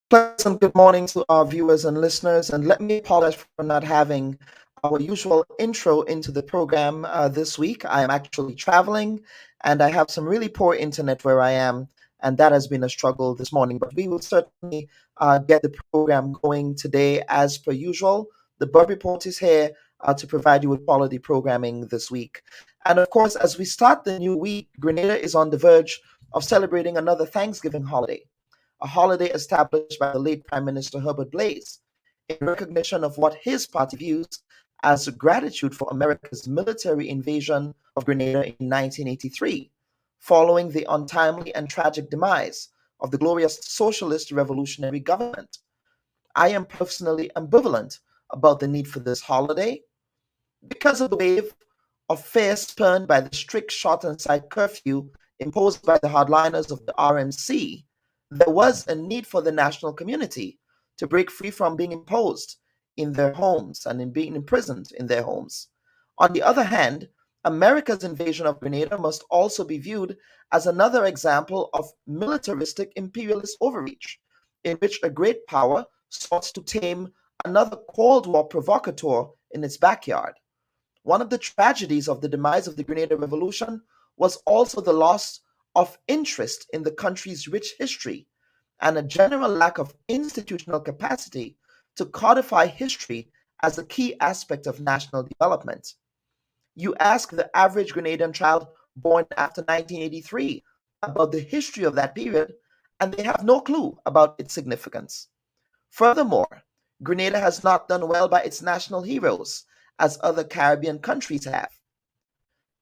Pleasant good morning to our viewers and listeners, and let me apologize for not having our usual intro into the program this week. I am actually traveling, and I have some really poor internet where I am, and that has been a struggle this morning. But we will certainly get the program going today as per usual. The Bubb Report is here to provide you with quality programming this week. And of course, as we start the new week, Grenada is on the verge of celebrating another Thanksgiving holiday, a holiday established by the late Prime Minister Herbert Blaise in recognition of what his party views as gratitude for America's military invasion of Grenada in 1983, following the untimely and tragic demise of the glorious socialist revolutionary government. I am personally ambivalent about the need for this holiday because of the wave of fear spurned by the strict shot and sight curfew imposed by the hardliners of the RNC. There was a need for the national community to break free from being imposed in their homes and in being imprisoned in their homes. On the other hand, America's invasion of Grenada must also be viewed as another example of militaristic imperialist overreach, in which a great power sought to tame another Cold War provocateur in its backyard. One of the tragedies of the demise of the Grenada Revolution was also the loss of interest in the country's rich history and a general lack of institutional capacity to codify history as a key aspect of national development. You ask the average Grenadian child born after 1983 about the history of that period, and they have no clue about its significance. Furthermore, Grenada has not done well by its national heroes, as other Caribbean countries have.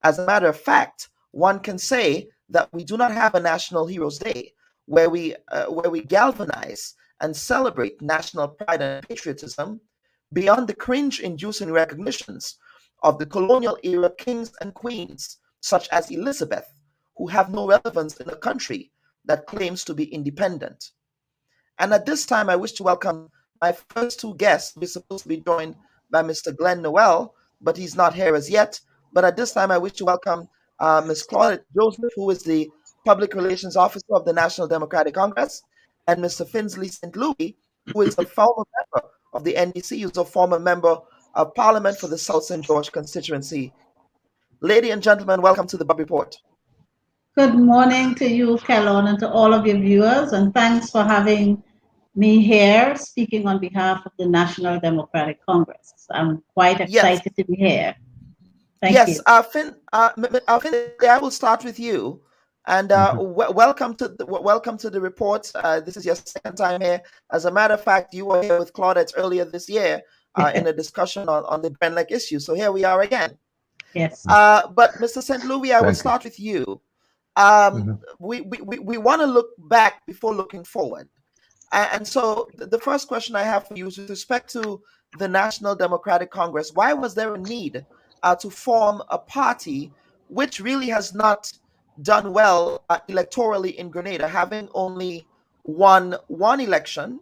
As a matter of fact, one can say that we do not have a National Heroes Day where we galvanize and celebrate national pride and patriotism beyond the cringe-inducing recognitions of the colonial era kings and queens such as Elizabeth, who have no relevance in a country that claims to be independent. And at this time, I wish to welcome my first two guests. We're supposed to be joined by Mr. Glenn Noel, but he's not here as yet. But at this time, I wish to welcome Ms. Claudette Joseph, who is the Public Relations Officer of the National Democratic Congress, and Mr. Finsley St. Louis, who is a former member of the NDC, who's a former member of Parliament for the South St. George constituency. Ladies and gentlemen, welcome to the Bubb Report. Good morning to you, Kellon, and to all of your viewers, and thanks for having me here speaking on behalf of the National Democratic Congress. I'm quite excited to be here. Thank you. Finn, I will start with you, and welcome to the report. This is your second time here. As a matter of fact, you were here with Claudette earlier this year in a discussion on the Grenada issue. So here we are again. Yes. But Mr. St. Louis, I will start with you. We want to look back before looking forward. And so the first question I have for you is with respect to the National Democratic Congress. Why was there a need to form a party which really has not done well electorally in Grenada, having only won one election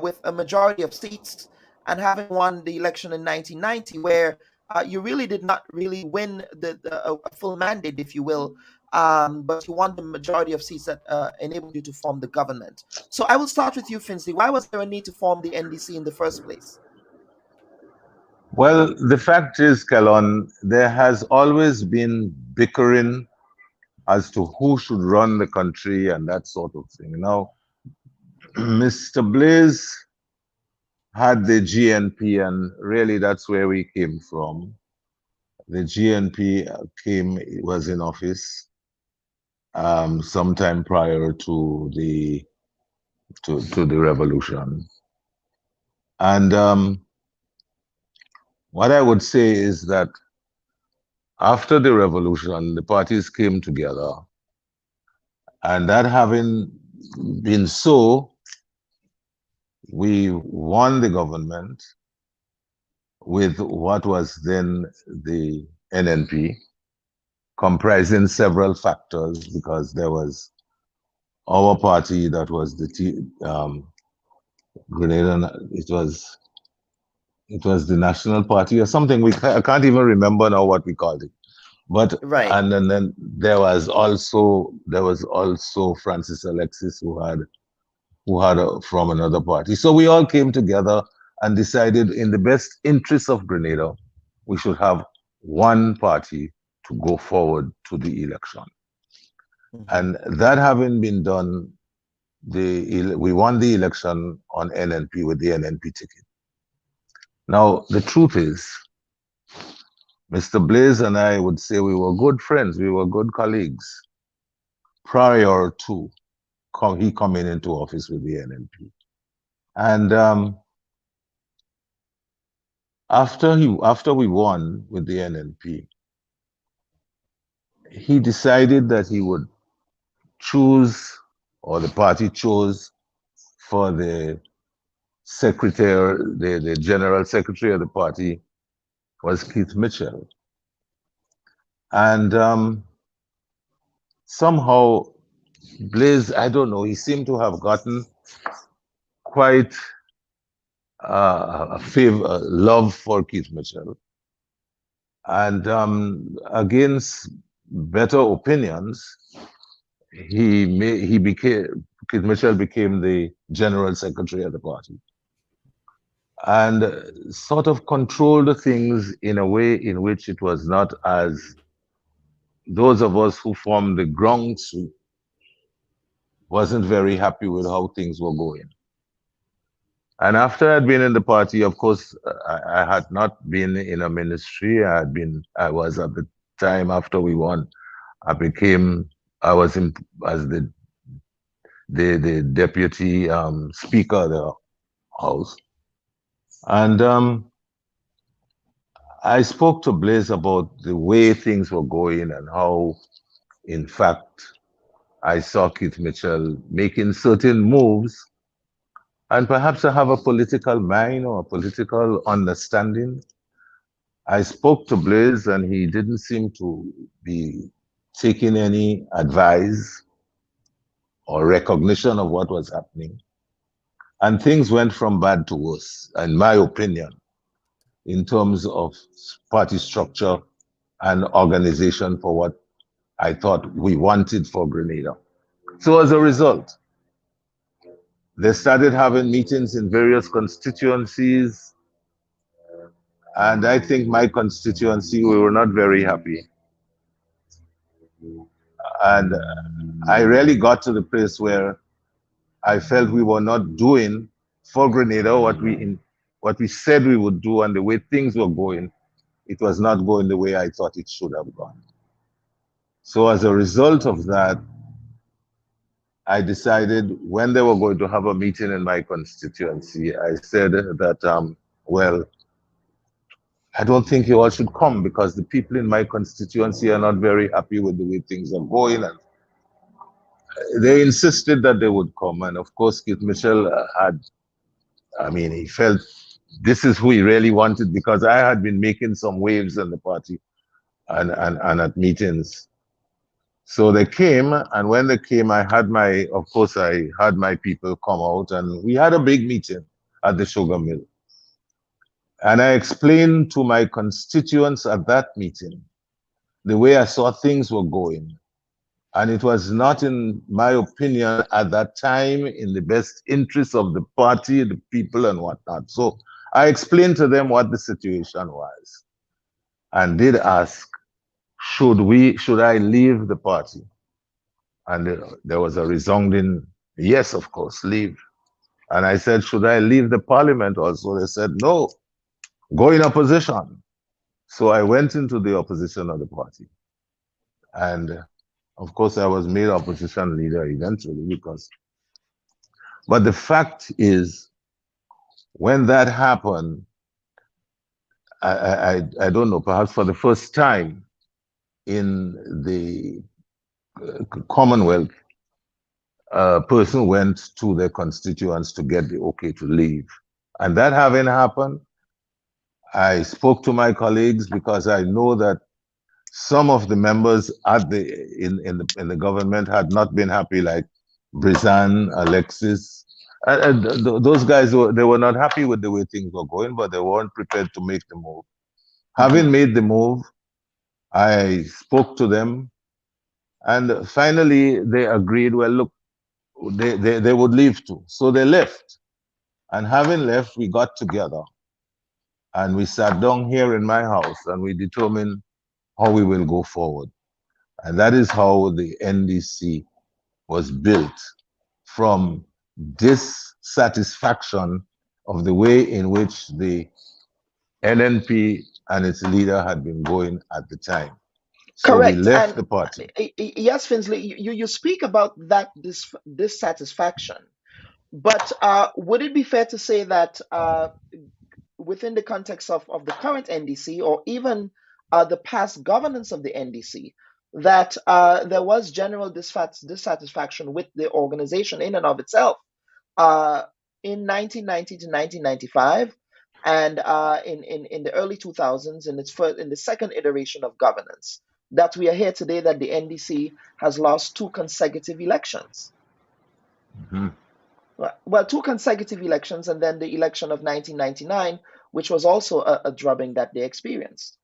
with a majority of seats, and having won the election in 1990, where you really did not really win a full mandate, if you will, but you won the majority of seats that enabled you to form the government. So I will start with you, Finsley. Why was there a need to form the NDC in the first place? Well, the fact is, Kellon, there has always been bickering as to who should run the country and that sort of thing. Now, Mr. Blaise had the GNP, and really that's where we came from. The GNP was in office sometime prior to the revolution. And what I would say is that after the revolution, the parties came together, and that having been so, we won the government with what was then the NNP, comprising several factors, because there was our party that was the Grenada. It was the National Party or something. I can't even remember now what we called it. But Right. and then there was also Francis Alexis who had from another party. So we all came together and decided, in the best interests of Grenada, we should have one party to go forward to the election. And that having been done, we won the election on NNP with the NNP ticket. Now, the truth is, Mr. Blaze and I would say we were good friends, we were good colleagues prior to he coming into office with the NNP. And after we won with the NNP, he decided that he would choose, or the party chose, for the secretary, the general secretary of the party was Keith Mitchell. And somehow Blaze, I don't know, he seemed to have gotten quite a love for Keith Mitchell. And against better opinions, Keith Mitchell became the general secretary of the party, and sort of controlled things in a way in which it was not as those of us who formed the ground suite wasn't very happy with how things were going. And after I'd been in the party, of course, I had not been in a ministry. I was at the time after we won. I was as the deputy speaker of the house. And I spoke to Blaze about the way things were going and how, in fact, I saw Keith Mitchell making certain moves. And perhaps I have a political mind or a political understanding. I spoke to Blaze and he didn't seem to be taking any advice or recognition of what was happening. And things went from bad to worse, in my opinion, in terms of party structure and organization for what I thought we wanted for Grenada. So as a result, they started having meetings in various constituencies. And I think my constituency, we were not very happy. And I really got to the place where I felt we were not doing for Grenada what we said we would do, and the way things were going, it was not going the way I thought it should have gone. So as a result of that, I decided when they were going to have a meeting in my constituency, I said that, well, I don't think you all should come because the people in my constituency are not very happy with the way things are going. And they insisted that they would come. And of course, Keith Mitchell he felt this is who he really wanted, because I had been making some waves in the party and at meetings. So they came, and when they came, I had my people come out, and we had a big meeting at the sugar mill. And I explained to my constituents at that meeting the way I saw things were going. And it was not, in my opinion, at that time, in the best interest of the party, the people, and whatnot. So I explained to them what the situation was and did ask, should I leave the party? And there was a resounding, yes, of course, leave. And I said, should I leave the parliament also? They said, no, go in opposition. So I went into the opposition of the party. And of course, I was made opposition leader eventually but the fact is, when that happened, I don't know, perhaps for the first time in the Commonwealth, a person went to their constituents to get the okay to leave. And that having happened, I spoke to my colleagues because I know that some of the members at in the government had not been happy, like Brizan, Alexis. Those guys they were not happy with the way things were going, but they weren't prepared to make the move. Having made the move, I spoke to them, and finally they agreed. Well, look, they would leave too, so they left. And having left, we got together and we sat down here in my house and we determined how we will go forward. And that is how the NDC was built, from dissatisfaction of the way in which the NNP and its leader had been going at the time. So Correct. we left the party. Yes, Finsley, you speak about that dissatisfaction, but would it be fair to say that within the context of the current NDC, or even the past governance of the NDC, that there was general dissatisfaction with the organization in and of itself in 1990 to 1995, and in the early 2000s, in the second iteration of governance, that we are here today, that the NDC has lost 2 consecutive elections. Well, 2 consecutive elections, and then the election of 1999, which was also a drubbing that they experienced.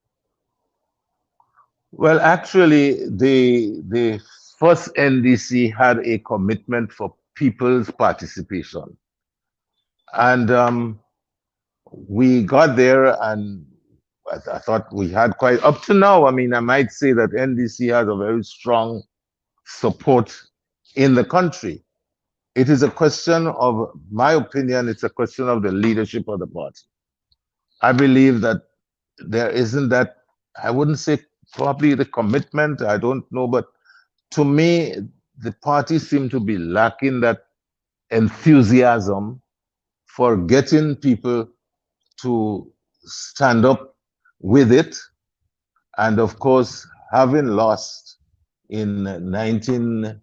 Well, actually, the first NDC had a commitment for people's participation. And we got there, and I thought we had quite, up to now, I mean, I might say that NDC has a very strong support in the country. It is a question of, my opinion, it's a question of the leadership of the party. I believe that there isn't that, I wouldn't say probably the commitment, I don't know, but to me, the party seemed to be lacking that enthusiasm for getting people to stand up with it. And of course, having lost in the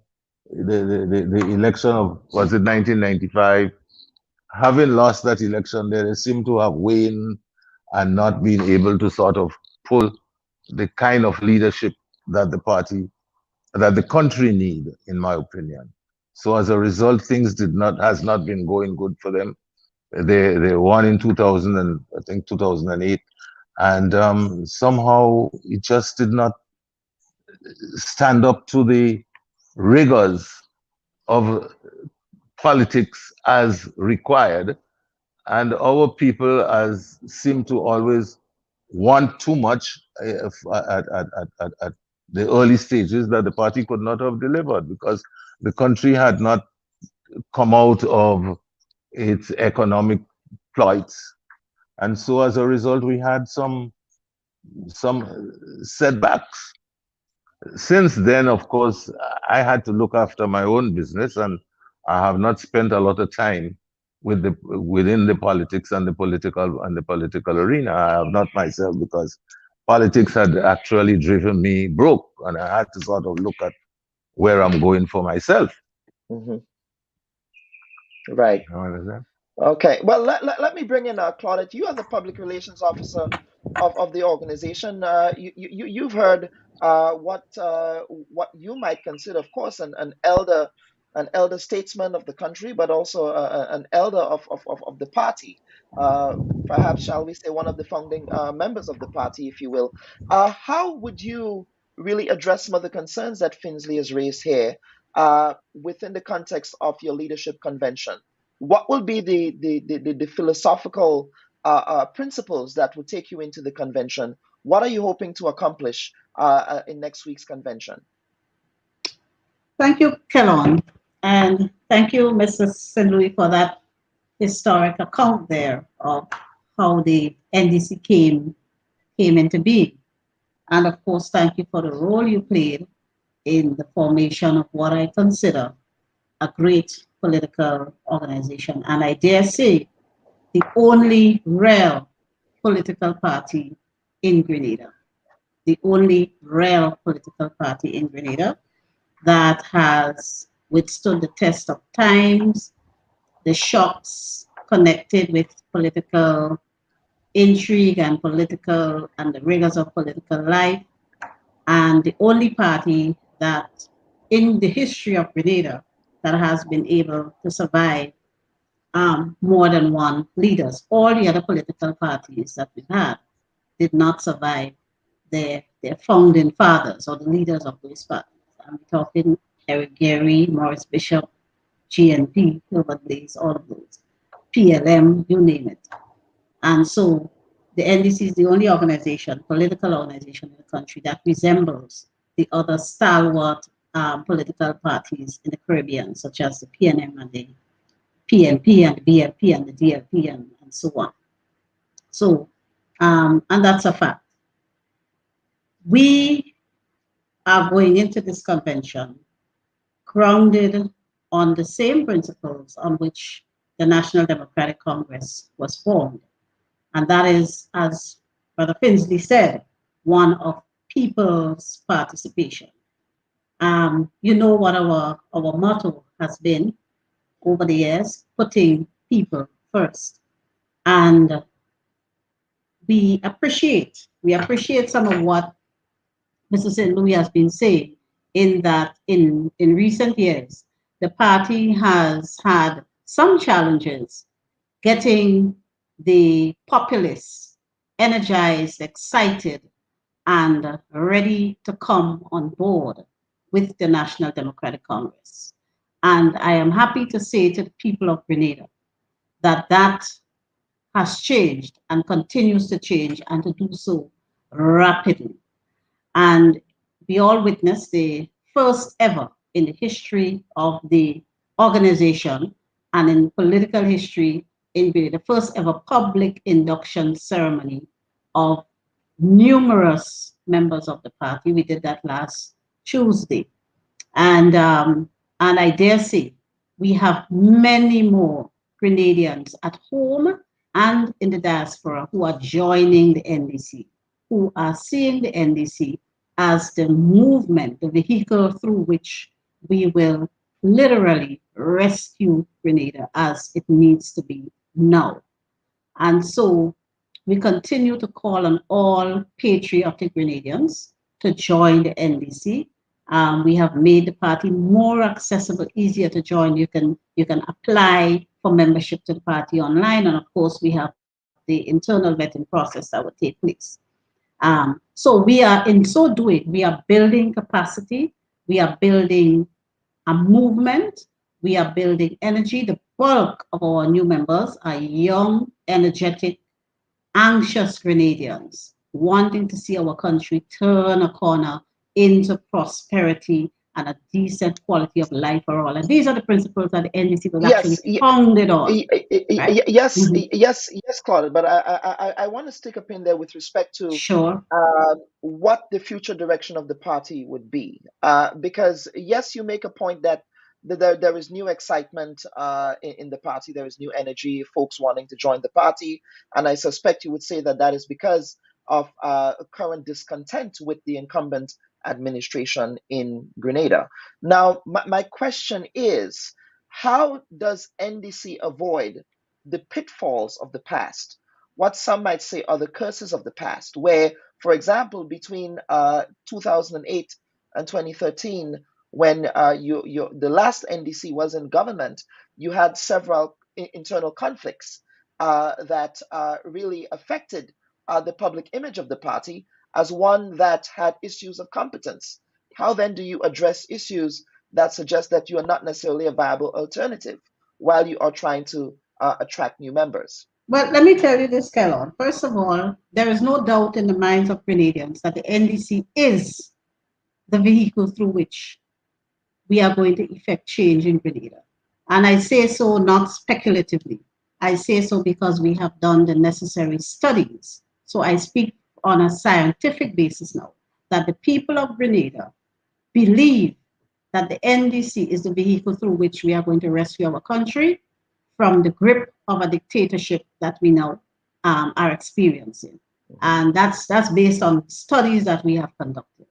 election of, was it 1995? Having lost that election, they seem to have waned and not been able to sort of pull the kind of leadership that the party, that the country need, in my opinion. So as a result, things has not been going good for them. They won in 2000 and I think 2008, and somehow it just did not stand up to the rigors of politics as required, and our people as seem to always want too much at the early stages that the party could not have delivered, because the country had not come out of its economic plights. And so as a result, we had some setbacks. Since then, of course, I had to look after my own business, and I have not spent a lot of time within the politics and the political arena. I have not myself, because politics had actually driven me broke, and I had to sort of look at where I'm going for myself. Right. Okay. Well, let me bring in Claudette. You are the public relations officer of the organization. You've heard what you might consider, of course, an elder statesman of the country, but also an elder of the party. Perhaps, shall we say, one of the founding members of the party, if you will. How would you really address some of the concerns that Finsley has raised here within the context of your leadership convention? What will be the philosophical principles that will take you into the convention? What are you hoping to accomplish in next week's convention? Thank you, Kellon. And thank you, Mr. St. Louis, for that historic account there of how the NDC came into being. And of course, thank you for the role you played in the formation of what I consider a great political organization. And I dare say the only real political party in Grenada. The only real political party in Grenada that has withstood the test of times, the shocks connected with political intrigue and the rigors of political life, and the only party that in the history of Grenada that has been able to survive more than one leaders. All the other political parties that we had did not survive their founding fathers or the leaders of those parties. I'm talking Eric Gary, Maurice Bishop, GNP, Gilbert Blaze, all of those, PLM, you name it. And so the NDC is the only political organization in the country that resembles the other stalwart political parties in the Caribbean, such as the PNM and the PNP and the BNP and the DLP and so on. So, and that's a fact. We are going into this convention grounded on the same principles on which the National Democratic Congress was formed. And that is, as Brother Finsley said, one of people's participation. You know what our motto has been over the years, putting people first. And we appreciate some of what Mr. St. Louis has been saying, in that in recent years, the party has had some challenges getting the populace energized, excited, and ready to come on board with the National Democratic Congress. And I am happy to say to the people of Grenada that that has changed and continues to change, and to do so rapidly. And we all witnessed the first ever in the history of the organization and in political history in Grenada, the first ever public induction ceremony of numerous members of the party. We did that last Tuesday. And I dare say we have many more Grenadians at home and in the diaspora who are joining the NDC, who are seeing the NDC as the movement, the vehicle through which we will literally rescue Grenada as it needs to be now. And so we continue to call on all patriotic Grenadians to join the NDC. We have made the party more accessible, easier to join. You can apply for membership to the party online, and of course we have the internal vetting process that will take place. So we are, in so doing, we are building capacity, we are building a movement, we are building energy. The bulk of our new members are young, energetic, anxious Grenadians wanting to see our country turn a corner into prosperity and a decent quality of life for all. And these are the principles that the NDC was actually founded on. Right? Yes, yes, Claudia. But I want to stick a pin there with respect to what the future direction of the party would be. Because yes, you make a point that there is new excitement in the party. There is new energy, folks wanting to join the party. And I suspect you would say that that is because of current discontent with the incumbent administration in Grenada. Now, my question is, how does NDC avoid the pitfalls of the past? What some might say are the curses of the past, where, for example, between 2008 and 2013, when the last NDC was in government, you had several internal conflicts that really affected the public image of the party as one that had issues of competence. How then do you address issues that suggest that you are not necessarily a viable alternative while you are trying to attract new members? Well, let me tell you this, Kellon. First of all, there is no doubt in the minds of Grenadians that the NDC is the vehicle through which we are going to effect change in Grenada. And I say so not speculatively. I say so because we have done the necessary studies. So I speak on a scientific basis now, that the people of Grenada believe that the NDC is the vehicle through which we are going to rescue our country from the grip of a dictatorship that we now are experiencing. And that's based on studies that we have conducted.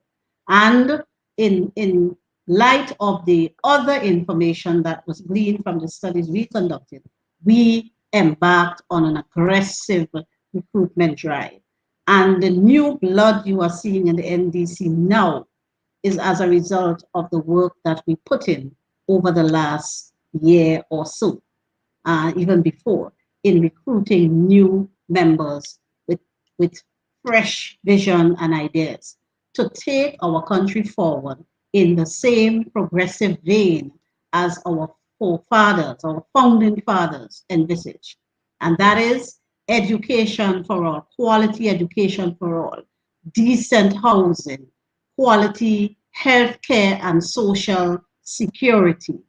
And in light of the other information that was gleaned from the studies we conducted, we embarked on an aggressive recruitment drive. And the new blood you are seeing in the NDC now is as a result of the work that we put in over the last year or so, even before, in recruiting new members with fresh vision and ideas to take our country forward in the same progressive vein as our forefathers, our founding fathers envisaged. And that is education for all, quality education for all, decent housing, quality healthcare and social security,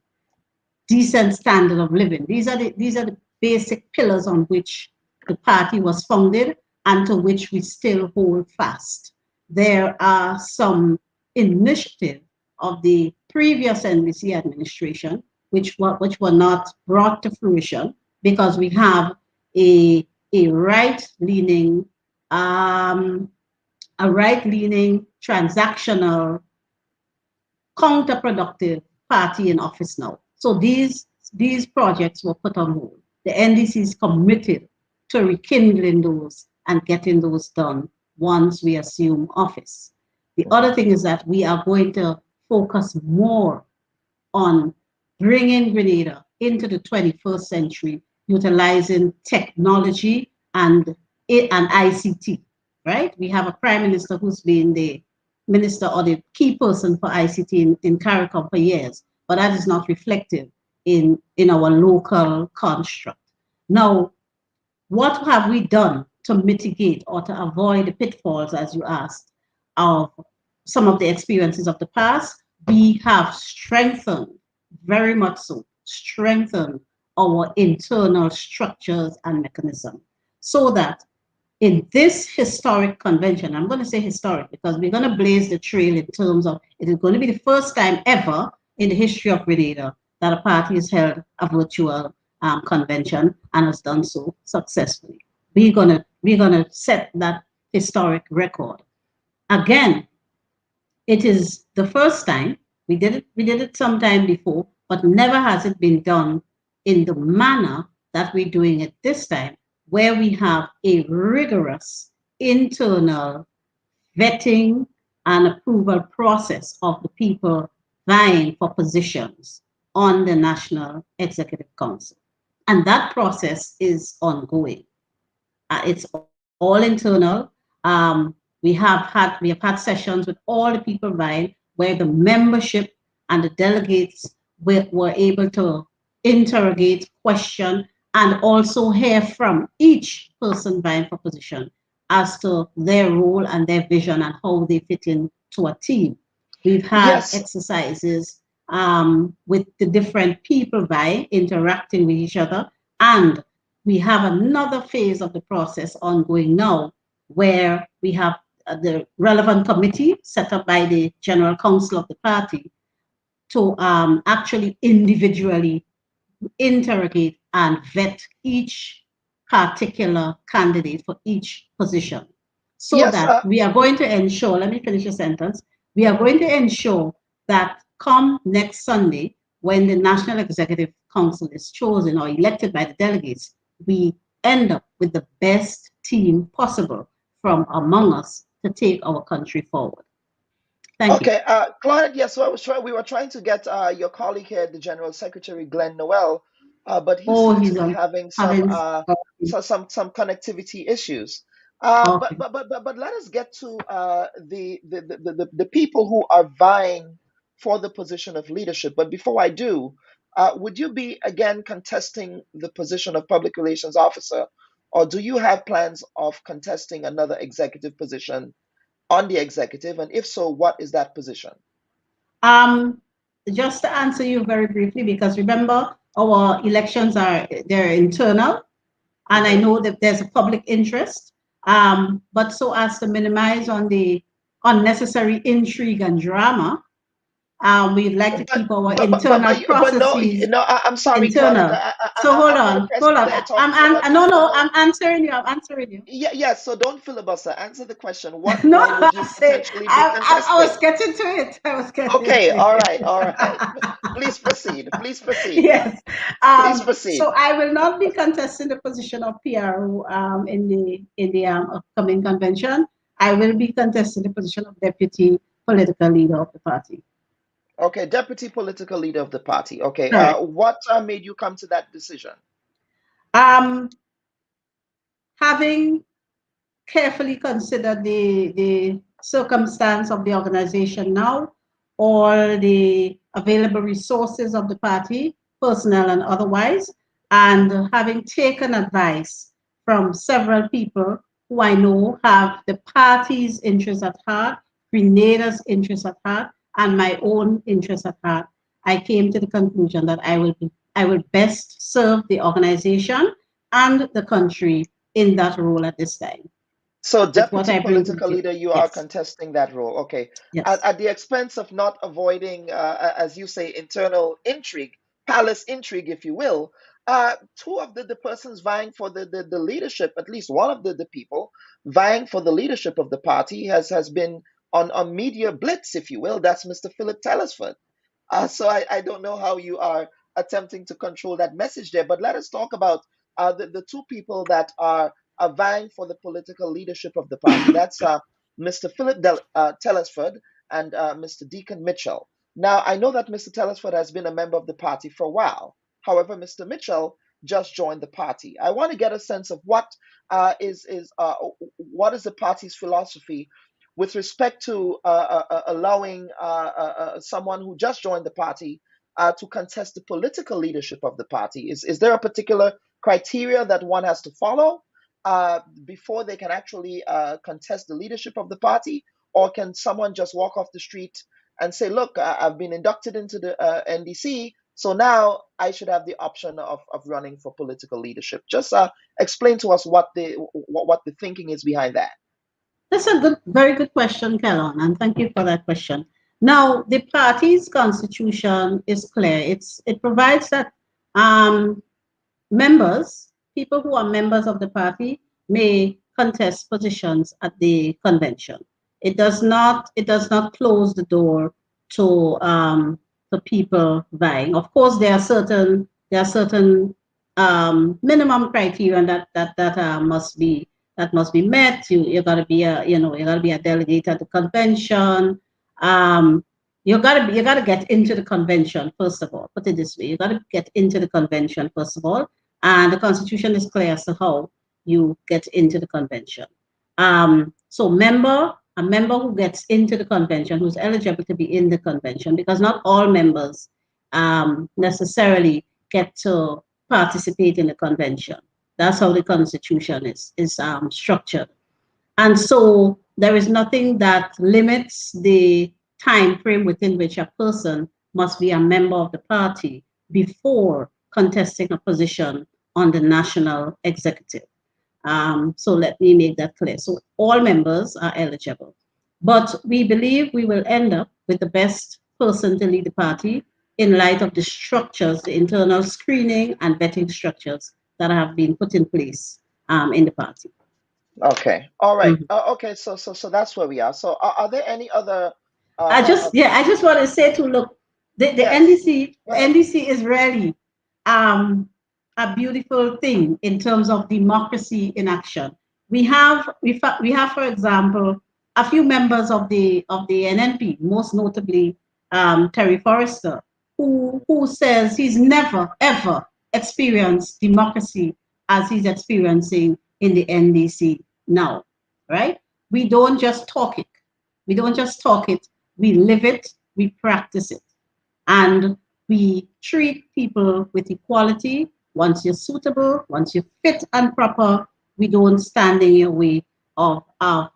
decent standard of living. These are the basic pillars on which the party was founded and to which we still hold fast. There are some initiatives of the previous NDC administration which were not brought to fruition because we have a right-leaning transactional, counterproductive party in office now. So these projects were put on hold. The NDC is committed to rekindling those and getting those done once we assume office. The other thing is that we are going to focus more on bringing Grenada into the 21st century, utilizing technology and ICT, right? We have a prime minister who's been the minister or the key person for ICT in CARICOM for years, but that is not reflective in our local construct. Now, what have we done to mitigate or to avoid the pitfalls, as you asked, of some of the experiences of the past? We have strengthened, very much so, strengthened our internal structures and mechanisms so that in this historic convention, I'm going to say historic because we're going to blaze the trail in terms of it is going to be the first time ever in the history of Grenada that a party has held a virtual convention and has done so successfully. We're gonna set that historic record. Again, it is the first time. We did it sometime before, but never has it been done in the manner that we're doing it this time, where we have a rigorous internal vetting and approval process of the people vying for positions on the National Executive Council. And that process is ongoing. It's all internal. We have had sessions with all the people vying where the membership and the delegates were able to interrogate, question, and also hear from each person vying for position as to their role and their vision and how they fit into a team. We've had exercises with the different people vying, interacting with each other, and we have another phase of the process ongoing now where we have the relevant committee set up by the General Council of the party to actually individually interrogate and vet each particular candidate for each position. So that we are going to ensure, let me finish the sentence, we are going to ensure that come next Sunday, when the National Executive Council is chosen or elected by the delegates, we end up with the best team possible from among us to take our country forward. Thank you. Okay, Claude, yes, so we were trying to get your colleague here, the General Secretary, Glenn Noel, but he seems to be having some connectivity issues. But let us get to the people who are vying for the position of leadership. But before I do, would you be again contesting the position of public relations officer, or do you have plans of contesting another executive position on the executive? And if so, what is that position? Just to answer you very briefly, because remember, our elections they're internal, and I know that there's a public interest. But so as to minimize on the unnecessary intrigue and drama, We'd like to keep our internal processes. No, I'm sorry, internal. Claudia. So hold on. I'm I'm answering you. Yeah. So don't filibuster. Answer the question. What No, role would you potentially be contesting? I was getting to it. Okay. All right. Please proceed. Yes. Please proceed. So I will not be contesting the position of PRO in the upcoming convention. I will be contesting the position of deputy political leader of the party. Okay, deputy political leader of the party. Okay. What made you come to that decision? Having carefully considered the circumstance of the organization now, all the available resources of the party, personnel and otherwise, and having taken advice from several people who I know have the party's interests at heart, Grenada's interests at heart, and my own interests at heart, I came to the conclusion that I will best serve the organization and the country in that role at this time. So, deputy political leader, you are contesting that role. Okay. Yes. At the expense of not avoiding, as you say, internal intrigue, palace intrigue, if you will, two of the persons vying for the leadership, at least one of the people vying for the leadership of the party has been on media blitz, if you will. That's Mr. Philip Telesford. So I don't know how you are attempting to control that message there, but let us talk about the two people that are vying for the political leadership of the party. That's Mr. Philip Telesford and Mr. Deacon Mitchell. Now, I know that Mr. Telesford has been a member of the party for a while. However, Mr. Mitchell just joined the party. I want to get a sense of what is the party's philosophy with respect to allowing someone who just joined the party to contest the political leadership of the party. Is there a particular criteria that one has to follow before they can actually contest the leadership of the party? Or can someone just walk off the street and say, look, I've been inducted into the NDC, so now I should have the option of running for political leadership? Just explain to us what the thinking is behind that. That's a very good question, Kellon, and thank you for that question. Now, the party's constitution is clear. It provides that people who are members of the party may contest positions at the convention. It does not close the door to people vying. Of course, there are certain minimum criteria that must be met. You gotta be a delegate at the convention. You gotta get into the convention first of all. Put it this way: you gotta get into the convention first of all, and the constitution is clear as to how you get into the convention. So a member who gets into the convention, who's eligible to be in the convention, because not all members necessarily get to participate in the convention. That's how the constitution is structured. And so there is nothing that limits the time frame within which a person must be a member of the party before contesting a position on the national executive. So let me make that clear. So all members are eligible. But we believe we will end up with the best person to lead the party in light of the structures, the internal screening and vetting structures that have been put in place in the party. Okay. All right. Okay. So that's where we are. So are there any other? I just want to say look, the yes. NDC is really a beautiful thing in terms of democracy in action. We have, for example, a few members of the NNP, most notably Terry Forrester, who says he's never ever experienced democracy as he's experiencing in the NDC now, right? We don't just talk it. We live it, we practice it. And we treat people with equality. Once you're suitable, once you're fit and proper, we don't stand in your way of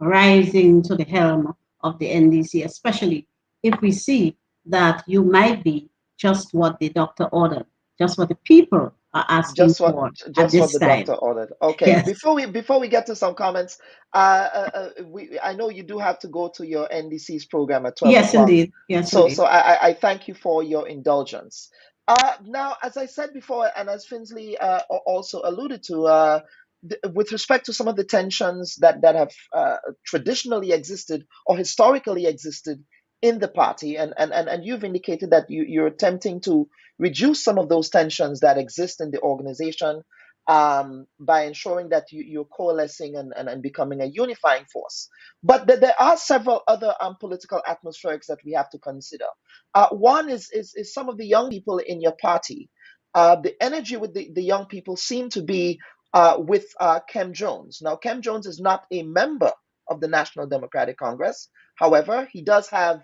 rising to the helm of the NDC, especially if we see that you might be just what the doctor ordered, just what the people are asking for at this the time. doctor ordered. Okay. Yes. Before we get to some comments, I know you do have to go to your NDC's program at 12 Yes, o'clock. indeed. Yes, So indeed. I thank you for your indulgence. Now, as I said before, and as Finsley also alluded to, with respect to some of the tensions that have traditionally existed or historically existed in the party, and you've indicated that you're attempting to reduce some of those tensions that exist in the organization by ensuring that you're coalescing and becoming a unifying force. But there are several other political atmospherics that we have to consider. One is some of the young people in your party. The energy with the young people seem to be with Kem Jones. Now, Kem Jones is not a member of the National Democratic Congress. However, he does have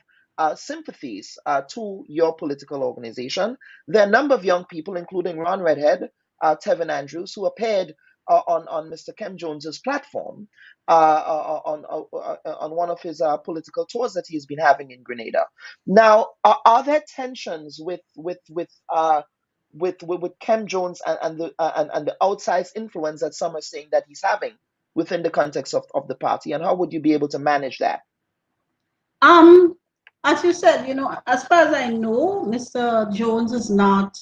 sympathies to your political organization. There are a number of young people, including Ron Redhead, Tevin Andrews, who appeared on Mr. Kem Jones's platform on one of his political tours that he's been having in Grenada. Now, are there tensions with Kem Jones and the outsized influence that some are saying that he's having within the context of the party, and how would you be able to manage that? As you said, as far as I know, Mr. Jones is not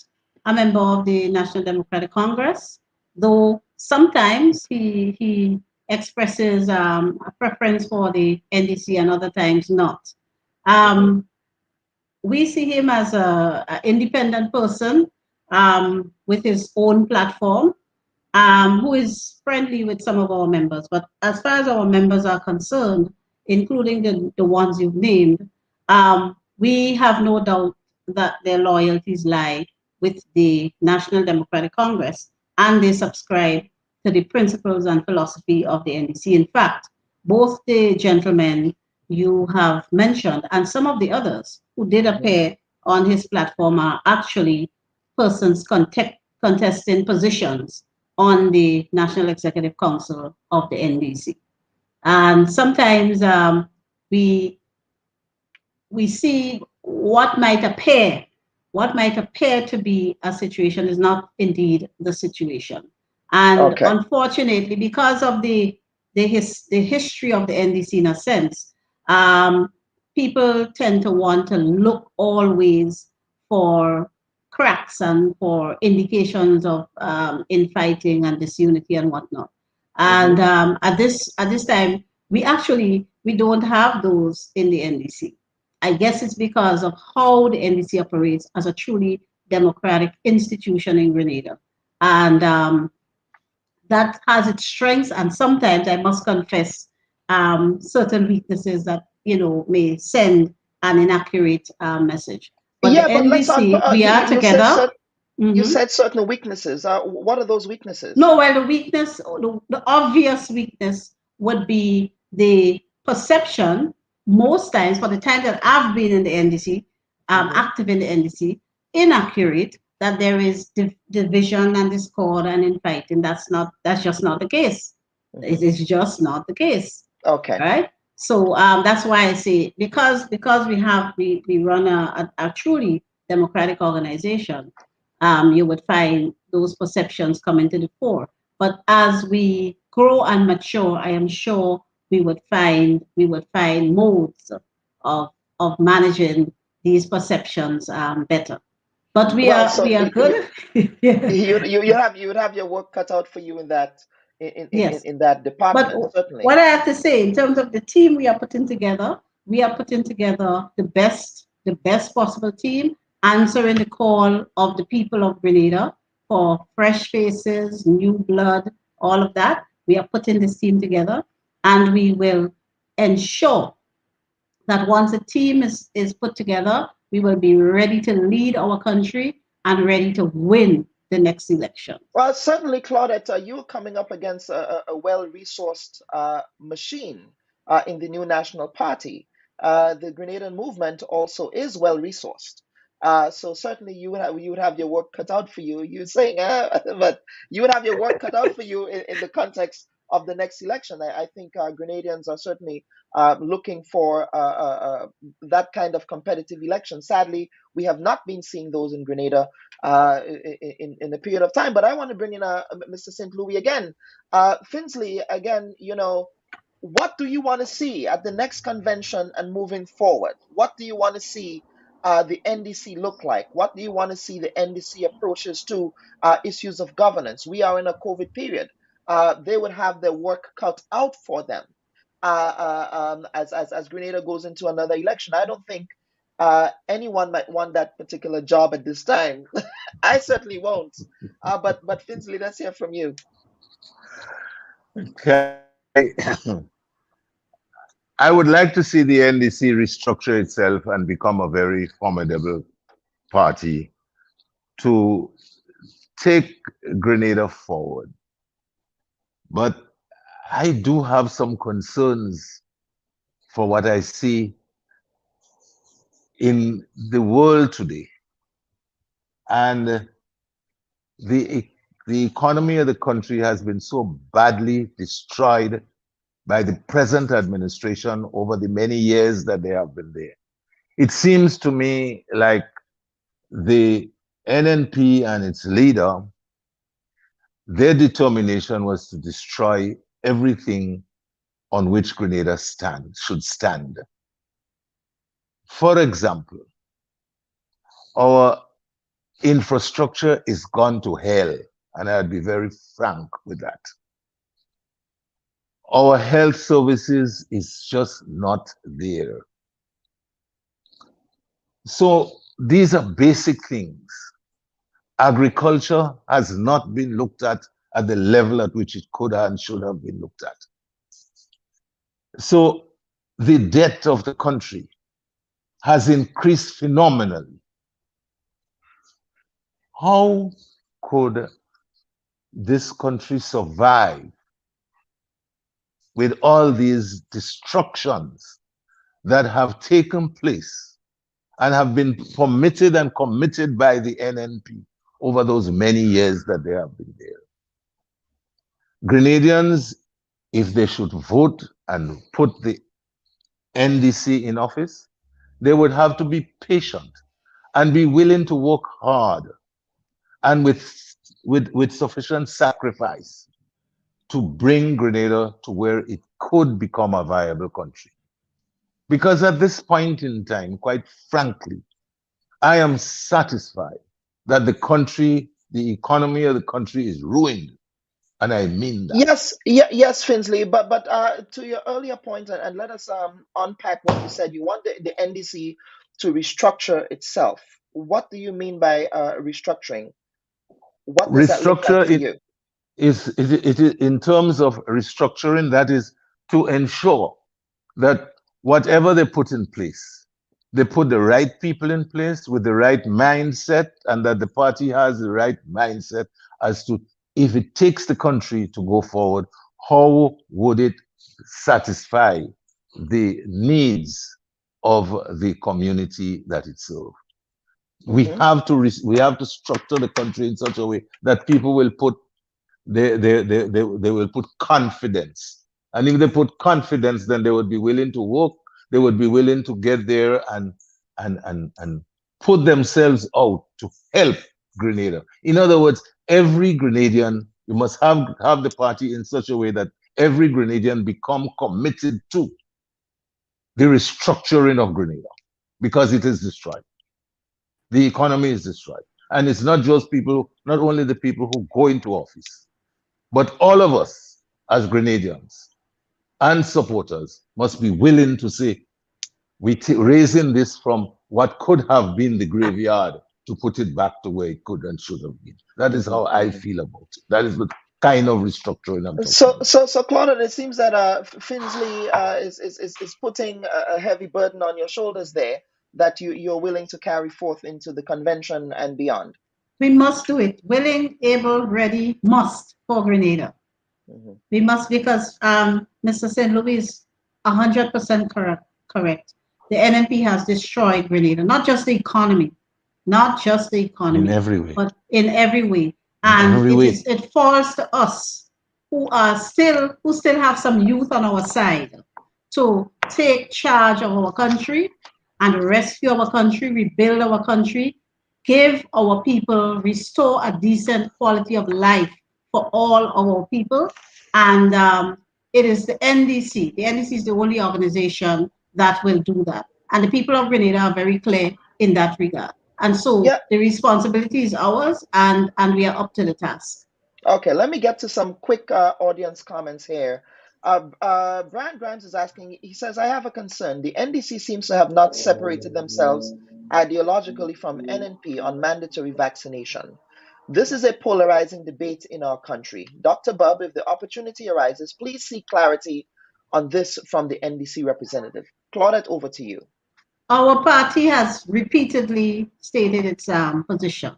a member of the National Democratic Congress, though sometimes he expresses a preference for the NDC and other times not. We see him as an independent person with his own platform, who is friendly with some of our members. But as far as our members are concerned, including the ones you've named, we have no doubt that their loyalties lie with the National Democratic Congress, and they subscribe to the principles and philosophy of the NDC. In fact, both the gentlemen you have mentioned and some of the others who did appear on his platform are actually persons contesting positions on the National Executive Council of the NDC. And sometimes we see what might appear to be a situation is not indeed the situation. And unfortunately, because of the history of the NDC in a sense, people tend to want to look always for cracks and for indications of infighting and disunity and whatnot. And at this time, we don't have those in the NDC. I guess it's because of how the NDC operates as a truly democratic institution in Grenada. And that has its strengths, and sometimes I must confess certain weaknesses that may send an inaccurate message. But the NDC, we are together. You said certain weaknesses. What are those weaknesses? No, well, the obvious weakness would be the perception, most times, for the time that I've been in the NDC, active in the NDC, inaccurate, that there is division and discord and infighting. That's just not the case. It is just not the case. Okay. Right? So that's why I say, because we run a truly democratic organization, you would find those perceptions coming to the fore. But as we grow and mature, I am sure we would find modes of managing these perceptions better. But we are good. You would have your work cut out for you in that in that department. But certainly. What I have to say in terms of the team we are putting together the best possible team, answering the call of the people of Grenada for fresh faces, new blood, all of that. We are putting this team together, and we will ensure that once the team is put together, we will be ready to lead our country and ready to win the next election. Well, certainly, Claudette, you're coming up against a well-resourced machine in the new National Party. The Grenadian movement also is well-resourced. So certainly you would have your work cut out for you. You're saying, but you would have your work cut out for you in the context of the next election. I think Grenadians are certainly looking for that kind of competitive election. Sadly, We have not been seeing those in Grenada in a period of time. But I want to bring in Mr. St. Louis again. Finsley, again, what do you want to see at the next convention and moving forward? What do you want to see the NDC look like? What do you want to see the NDC approaches to issues of governance? We are in a COVID period. They would have their work cut out for them as Grenada goes into another election. I don't think anyone might want that particular job at this time. I certainly won't. But Finsley, let's hear from you. Okay. I would like to see the NDC restructure itself and become a very formidable party to take Grenada forward. But I do have some concerns for what I see in the world today. And the economy of the country has been so badly destroyed by the present administration over the many years that they have been there. It seems to me like the NNP and its leader, their determination was to destroy everything on which Grenada should stand. For example, our infrastructure is gone to hell, and I'd be very frank with that. Our health services is just not there. So these are basic things. Agriculture has not been looked at the level at which it could and should have been looked at. So the debt of the country has increased phenomenally. How could this country survive with all these destructions that have taken place and have been permitted and committed by the NNP over those many years that they have been there? Grenadians, if they should vote and put the NDC in office, they would have to be patient and be willing to work hard and with sufficient sacrifice to bring Grenada to where it could become a viable country. Because at this point in time, quite frankly, I am satisfied that the country, the economy of the country is ruined. And I mean that. Yes, Finsley. But to your earlier point, and let us unpack what you said. You want the NDC to restructure itself. What do you mean by restructuring? What does that look like for you? Is in terms of restructuring, that is to ensure that whatever they put in place, they put the right people in place with the right mindset, and that the party has the right mindset as to, if it takes the country to go forward, how would it satisfy the needs of the community that it serves? We have to structure the country in such a way that people will put they will put confidence, and if they put confidence, then they would be willing to work. They would be willing to get there and put themselves out to help Grenada. In other words, every Grenadian, you must have the party in such a way that every Grenadian become committed to the restructuring of Grenada, because it is destroyed. The economy is destroyed. And it's not just people, not only the people who go into office, but all of us as Grenadians and supporters must be willing to say, we're raising this from what could have been the graveyard to put it back to where it could and should have been. That is how I feel about it. That is the kind of restructuring I'm talking about. So Claude, it seems that Finsley is putting a heavy burden on your shoulders there that you're willing to carry forth into the convention and beyond. We must do it. Willing, able, ready, must for Grenada. We must, because Mr. St. Louis is 100% correct. The NNP has destroyed Grenada, not just the economy, In every way. but in every way. And it falls to us who still have some youth on our side to take charge of our country and rescue our country, rebuild our country, give our people, restore a decent quality of life for all our people. And it is the NDC. The NDC is the only organization that will do that. And the people of Grenada are very clear in that regard. And so the responsibility is ours, and we are up to the task. Okay, let me get to some quick audience comments here. Brian Grimes is asking, he says, I have a concern. The NDC seems to have not separated themselves ideologically from NNP on mandatory vaccination. This is a polarizing debate in our country. Dr. Bubb, if the opportunity arises, please seek clarity on this from the NDC representative. Claudette, over to you. Our party has repeatedly stated its position.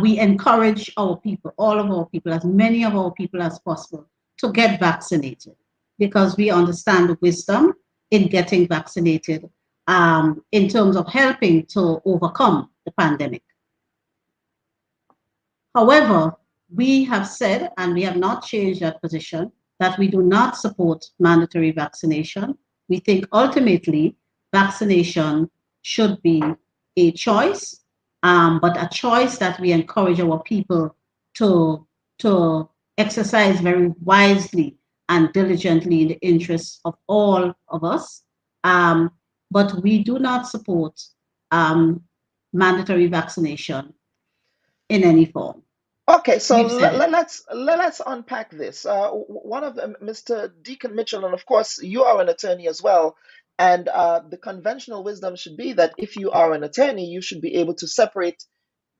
We encourage our people, all of our people, as many of our people as possible, to get vaccinated because we understand the wisdom in getting vaccinated in terms of helping to overcome the pandemic. However, we have said, and we have not changed that position, that we do not support mandatory vaccination. We think ultimately vaccination should be a choice, but a choice that we encourage our people to exercise very wisely and diligently in the interests of all of us. But we do not support mandatory vaccination in any form. Okay, so let's unpack this. One of them, Mr. Deacon Mitchell, and of course you are an attorney as well. And the conventional wisdom should be that if you are an attorney, you should be able to separate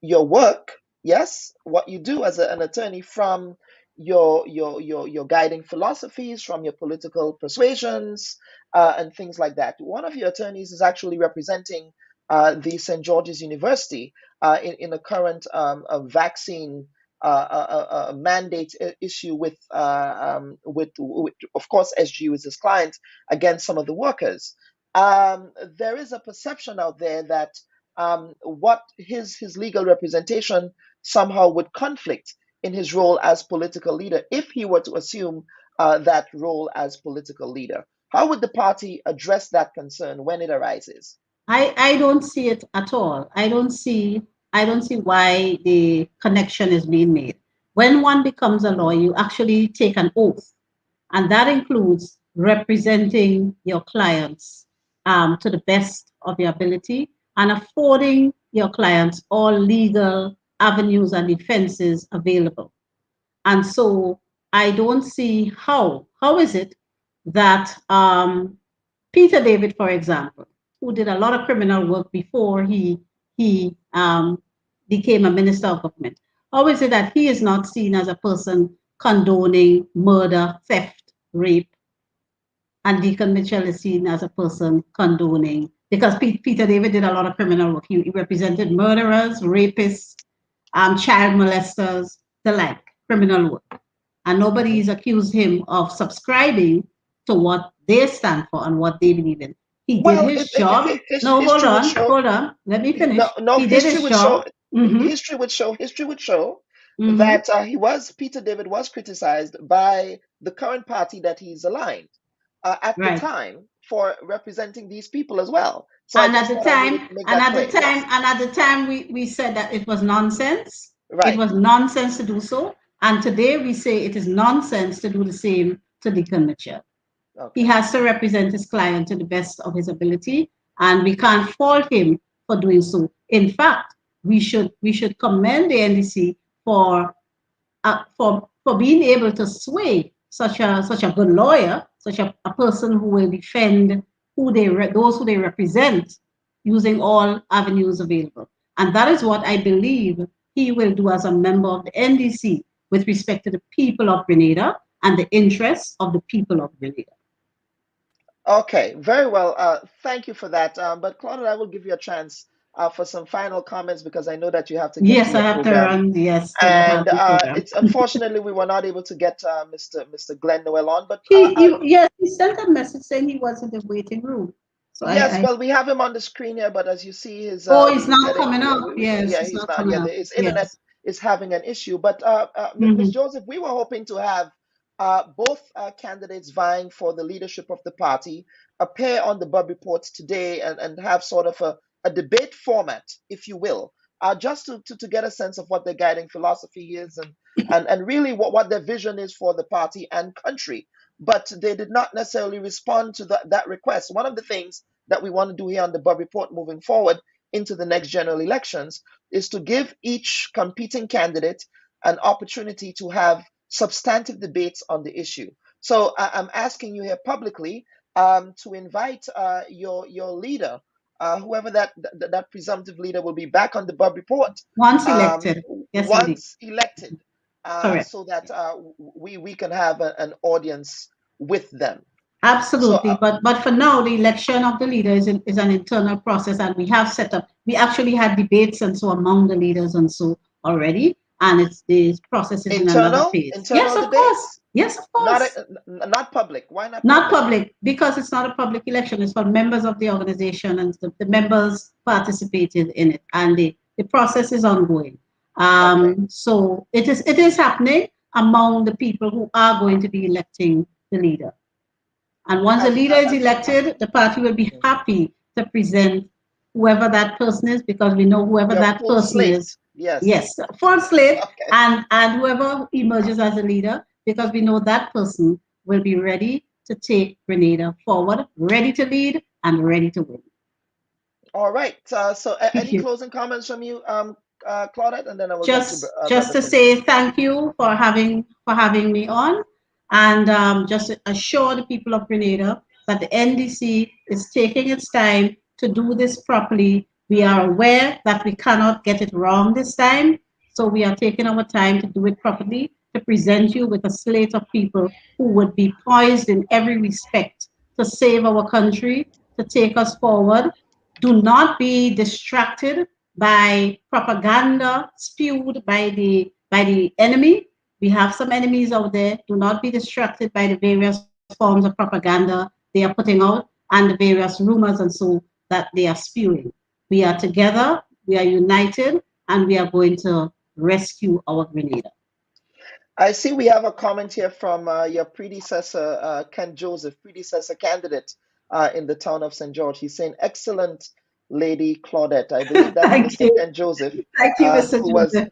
your work, yes, what you do as an attorney, from your guiding philosophies, from your political persuasions, and things like that. One of your attorneys is actually representing the St. George's University in a current vaccine mandate issue with, of course, SGU is his client, against some of the workers. There is a perception out there that what his legal representation somehow would conflict in his role as political leader if he were to assume that role as political leader. How would the party address that concern when it arises? I don't see it at all. I don't see why the connection is being made. When one becomes a lawyer, you actually take an oath, and that includes representing your clients to the best of your ability and affording your clients all legal avenues and defenses available. And so I don't see how is it that Peter David, for example, who did a lot of criminal work before he became a minister of government, how is it that he is not seen as a person condoning murder, theft, rape, and Deacon Mitchell is seen as a person condoning, because Peter David did a lot of criminal work. He represented murderers, rapists, child molesters, the like, criminal work. And nobody's accused him of subscribing to what they stand for and what they believe in. He did his job. No, hold on. Let me finish. He did his job. History would show that Peter David was criticized by the current party that he's aligned at the time for representing these people as well. So at the time, we said that it was nonsense. It was nonsense to do so. And today we say it is nonsense to do the same to Deacon Mitchell. Okay. He has to represent his client to the best of his ability, and we can't fault him for doing so. In fact, we should commend the NDC for being able to sway such a good lawyer, such a person who will defend those who they represent using all avenues available. And that is what I believe he will do as a member of the NDC with respect to the people of Grenada and the interests of the people of Grenada. Okay, very well. Thank you for that. But Claudia, I will give you a chance for some final comments because I know that you have to get to your program. To run. Yes, and it's unfortunately we were not able to get Mr. Glenn Noel on, but he sent a message saying he was in the waiting room. So well, we have him on the screen here, but as you see, his he's not coming up. Yes, he's not. Yeah, his internet is having an issue. But Ms. Joseph, we were hoping to have both candidates vying for the leadership of the party appear on the Bubb Reports today and have sort of a debate format, if you will, just to get a sense of what their guiding philosophy is and really what their vision is for the party and country. But they did not necessarily respond to that request. One of the things that we want to do here on the Bubb Report moving forward into the next general elections is to give each competing candidate an opportunity to have substantive debates on the issue. So I'm asking you here publicly to invite your leader, whoever that presumptive leader will be, back on the Bubb Report once elected. Yes, once elected, correct. so that we can have an audience with them. Absolutely, so, but for now, the election of the leader is an internal process, and we have set up. We actually had debates and so among the leaders and so already, and it's this process is in another phase. Internal yes, of course. Yes, of course. Not public. Why not? Not public because it's not a public election. It's for members of the organization, and the members participated in it, and the process is ongoing. Okay. So it is happening among the people who are going to be electing the leader. And once the leader is elected, the party will be happy to present whoever that person is, because we know whoever that person is. Yes, full slate, okay. and whoever emerges as a leader, because we know that person will be ready to take Grenada forward, ready to lead and ready to win. All right. So any closing comments from you, Claudette, and then I will just to say thank you for having me on. And just assure the people of Grenada that the NDC is taking its time to do this properly. We are aware that we cannot get it wrong this time, so we are taking our time to do it properly, to present you with a slate of people who would be poised in every respect to save our country, to take us forward. Do not be distracted by propaganda spewed by the enemy. We have some enemies out there. Do not be distracted by the various forms of propaganda they are putting out and the various rumors and so that they are spewing. We are together, we are united, and we are going to rescue our Grenada. I see we have a comment here from your predecessor, Ken Joseph, predecessor candidate in the town of St. George. He's saying, excellent Lady Claudette. I believe that's Mr. Ken Joseph. Thank you, Mr. Joseph.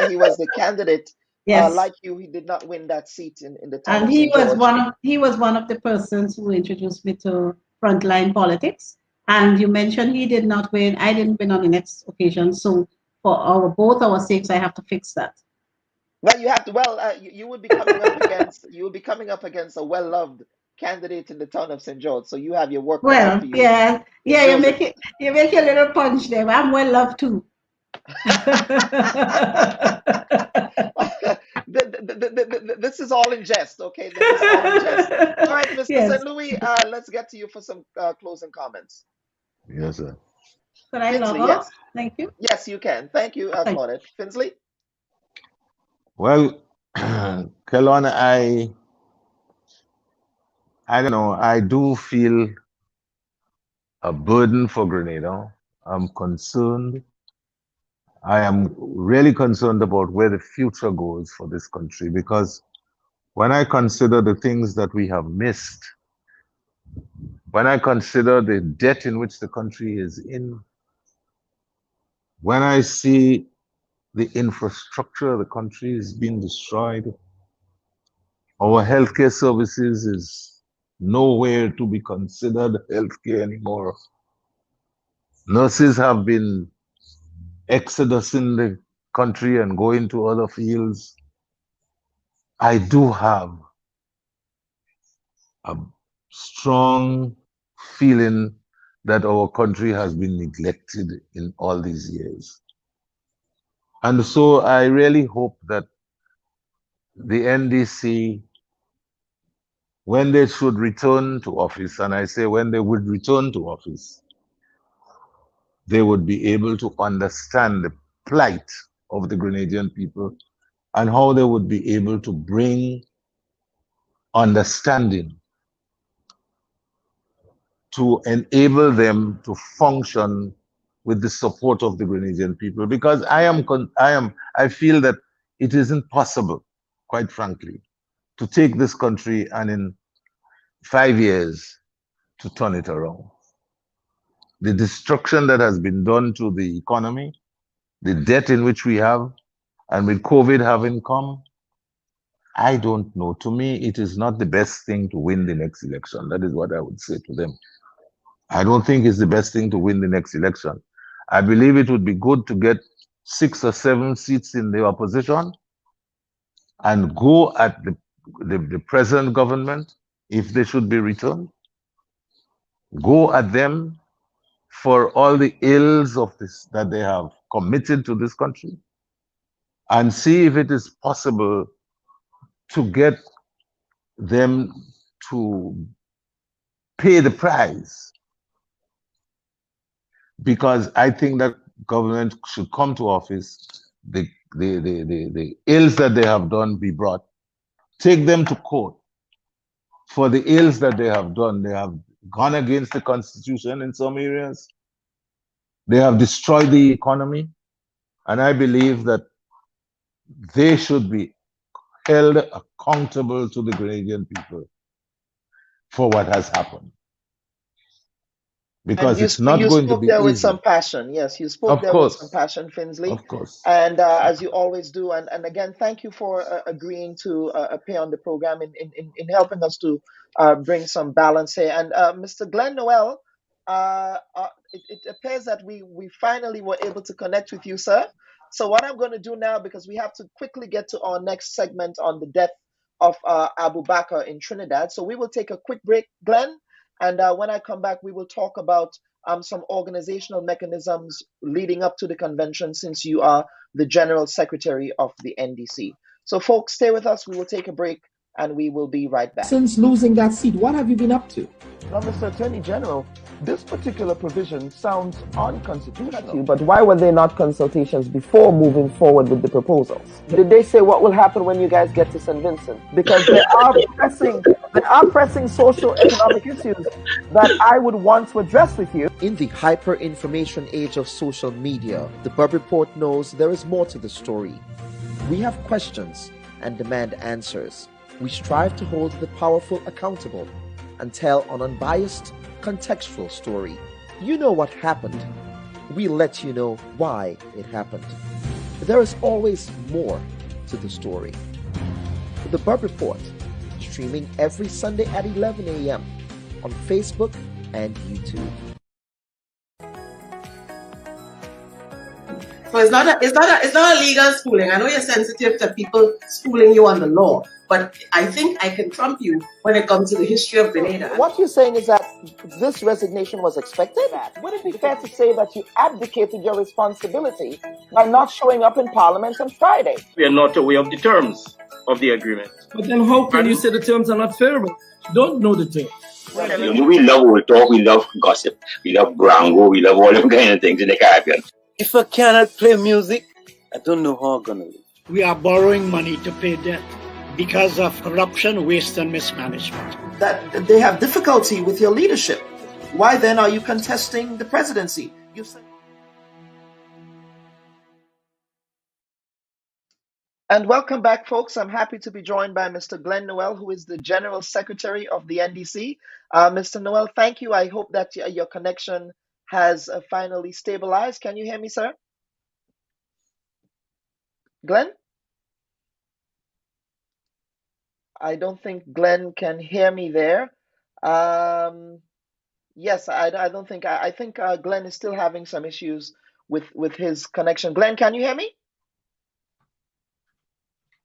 He was the candidate. Yes. Like you, he did not win that seat in the town. And he was one of the persons who introduced me to frontline politics. And you mentioned he did not win. I didn't win on the next occasion. So for both our sakes, I have to fix that. Well, you have to. Well, you would be coming up against a well-loved candidate in the town of St. George. So you have your work. Well, yeah. You make a little punch there. I'm well loved too. This is all in jest, okay? This is all in jest. All right, Mr. Yes. St. Louis, let's get to you for some closing comments. Yes, sir. Can I log off? Yes. Thank you. Yes, you can. Thank you, Claudette. Finsley? Well, Kelon, I don't know. I do feel a burden for Grenada. I'm concerned. I am really concerned about where the future goes for this country, because when I consider the things that we have missed, when I consider the debt in which the country is in, when I see the infrastructure of the country is being destroyed, our healthcare services is nowhere to be considered healthcare anymore. Nurses have been exodusing the country and going to other fields. I do have a strong feeling that our country has been neglected in all these years. And so I really hope that the NDC, when they should return to office, and I say when they would return to office, they would be able to understand the plight of the Grenadian people and how they would be able to bring understanding to enable them to function with the support of the Grenadian people. Because I feel that it isn't possible, quite frankly, to take this country and in 5 years to turn it around. The destruction that has been done to the economy, the debt in which we have, and with COVID having come, I don't know. To me, it is not the best thing to win the next election. That is what I would say to them. I don't think it's the best thing to win the next election. I believe it would be good to get 6 or 7 seats in the opposition and go at the present government, if they should be returned. Go at them for all the ills of this that they have committed to this country, and see if it is possible to get them to pay the price. Because I think that government should come to office, the ills that they have done be brought, take them to court for the ills that they have done. They have gone against the Constitution in some areas. They have destroyed the economy. And I believe that they should be held accountable to the Grenadian people for what has happened. Because it's not going to be easy. You spoke there with some passion. Yes, you spoke there with some passion, Finsley. Of course. And as you always do. And again, thank you for agreeing to appear on the program in helping us to bring some balance here. And Mr. Glenn Noel, it appears that we finally were able to connect with you, sir. So what I'm going to do now, because we have to quickly get to our next segment on the death of Abu Bakr in Trinidad. So we will take a quick break, Glenn. And when I come back, we will talk about some organizational mechanisms leading up to the convention, since you are the General Secretary of the NDC. So folks, stay with us. We will take a break and we will be right back. Since losing that seat, what have you been up to? Now, Mr. Attorney General, this particular provision sounds unconstitutional. But why were there not consultations before moving forward with the proposals? Did they say what will happen when you guys get to St. Vincent? Because there are pressing social economic issues that I would want to address with you. In the hyper-information age of social media, the Bubb Report knows there is more to the story. We have questions and demand answers. We strive to hold the powerful accountable and tell an unbiased, contextual story. You know what happened. We let you know why it happened. There is always more to the story. The Bubb Report, streaming every Sunday at 11 a.m. on Facebook and YouTube. So it's not a legal schooling. I know you're sensitive to people schooling you on the law, but I think I can trump you when it comes to the history of Grenada. What you're saying is that this resignation was expected? Would it be fair to say that you abdicated your responsibility by not showing up in Parliament on Friday? We are not aware of the terms of the agreement. But then how can you say the terms are not favorable? You don't know the terms. You know, we love old talk, we love gossip, we love brango, we love all them kind of things in the Caribbean. If I cannot play music, I don't know how I'm going to live. We are borrowing money to pay debt because of corruption, waste, and mismanagement. That they have difficulty with your leadership. Why then are you contesting the presidency? You said. And welcome back, folks. I'm happy to be joined by Mr. Glenn Noel, who is the General Secretary of the NDC. Mr. Noel, thank you. I hope that your connection has finally stabilized. Can you hear me, sir? Glenn? I don't think Glenn can hear me there. Yes, I don't think, I think Glenn is still having some issues with his connection. Glenn, can you hear me?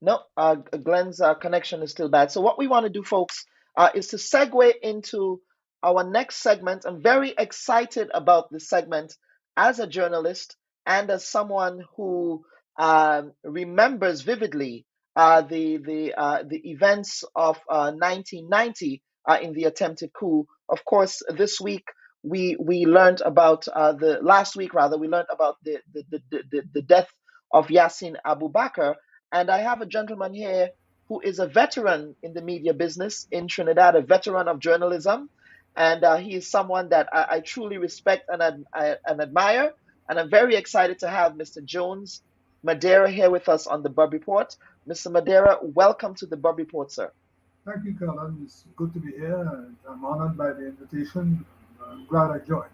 No, Glenn's connection is still bad. So what we want to do, folks, is to segue into our next segment. I'm very excited about this segment as a journalist and as someone who remembers vividly the events of 1990 in the attempted coup. Of course, this week we learned about last week we learned about the death of Yasin Abu Bakr. And I have a gentleman here who is a veteran in the media business in Trinidad, a veteran of journalism. And he is someone that I truly respect and admire. And I'm very excited to have Mr. Jones Madeira here with us on the Bubb Report. Mr. Madeira, welcome to the Bubb Report, sir. Thank you, Colin. It's good to be here. I'm honored by the invitation. I'm glad I joined.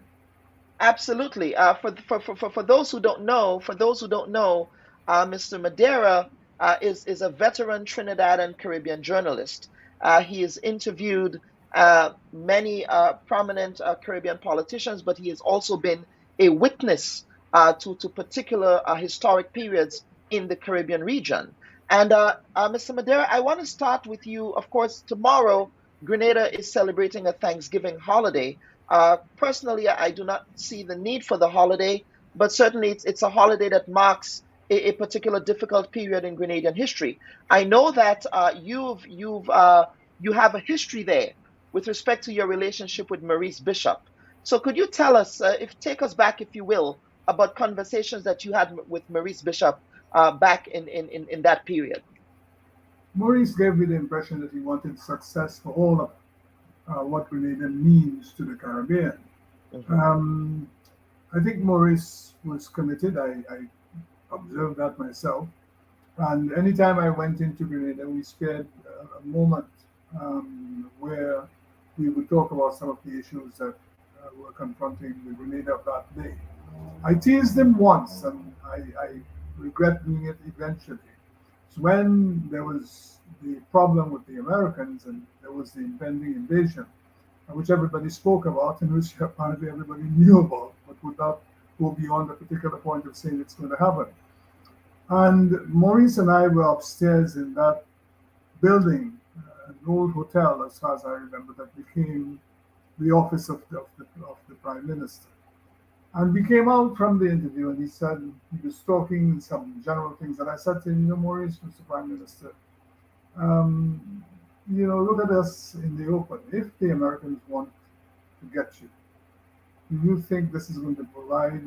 Absolutely. For those who don't know, Mr. Madeira is a veteran Trinidad and Caribbean journalist. He has interviewed many prominent Caribbean politicians, but he has also been a witness to particular historic periods in the Caribbean region. And Mr. Madeira, I want to start with you. Of course, tomorrow, Grenada is celebrating a Thanksgiving holiday. Personally, I do not see the need for the holiday, but certainly it's a holiday that marks a particular difficult period in Grenadian history. I know that you have a history there with respect to your relationship with Maurice Bishop. So could you tell us, take us back, if you will, about conversations that you had with Maurice Bishop back in that period? Maurice gave me the impression that he wanted success for all of what Grenada means to the Caribbean. Mm-hmm. I think Maurice was committed. I observed that myself. And anytime I went into Grenada, we spared a moment where we would talk about some of the issues that were confronting the Grenada of that day. I teased him once, and I regret doing it eventually. So when there was the problem with the Americans and there was the impending invasion, which everybody spoke about and which apparently everybody knew about, but would not go beyond a particular point of saying it's going to happen. And Maurice and I were upstairs in that building, an old hotel, as far as I remember, that became the office of the Prime Minister. And we came out from the interview, and he said, he was talking some general things, and I said to him, Maurice, Mr. Prime Minister, look at us in the open. If the Americans want to get you, do you think this is going to provide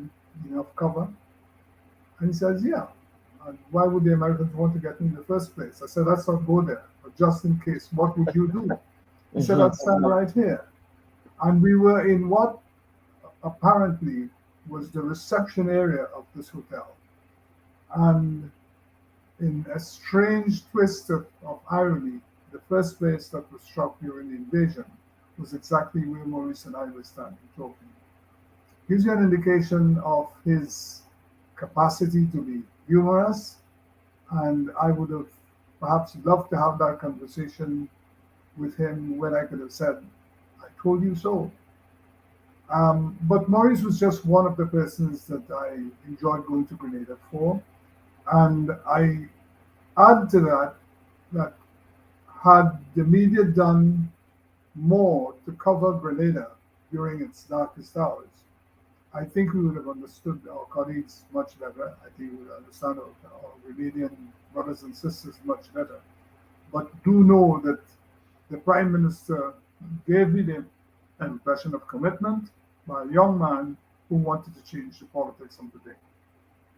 enough cover? And he says, yeah. And why would the Americans want to get me in the first place? I said, let's not go there, but just in case, what would you do? He said, I'd stand right here. And we were in what apparently was the reception area of this hotel. And in a strange twist of irony, the first place that was struck during the invasion was exactly where Maurice and I were standing talking. Gives you an indication of his capacity to be humorous, and I would have perhaps loved to have that conversation with him when I could have said, I told you so. But Maurice was just one of the persons that I enjoyed going to Grenada for. And I add to that had the media done more to cover Grenada during its darkest hours, I think we would have understood our colleagues much better. I think we would understand our Grenadian brothers and sisters much better. But do know that the Prime Minister gave me the impression of commitment by a young man who wanted to change the politics of the day.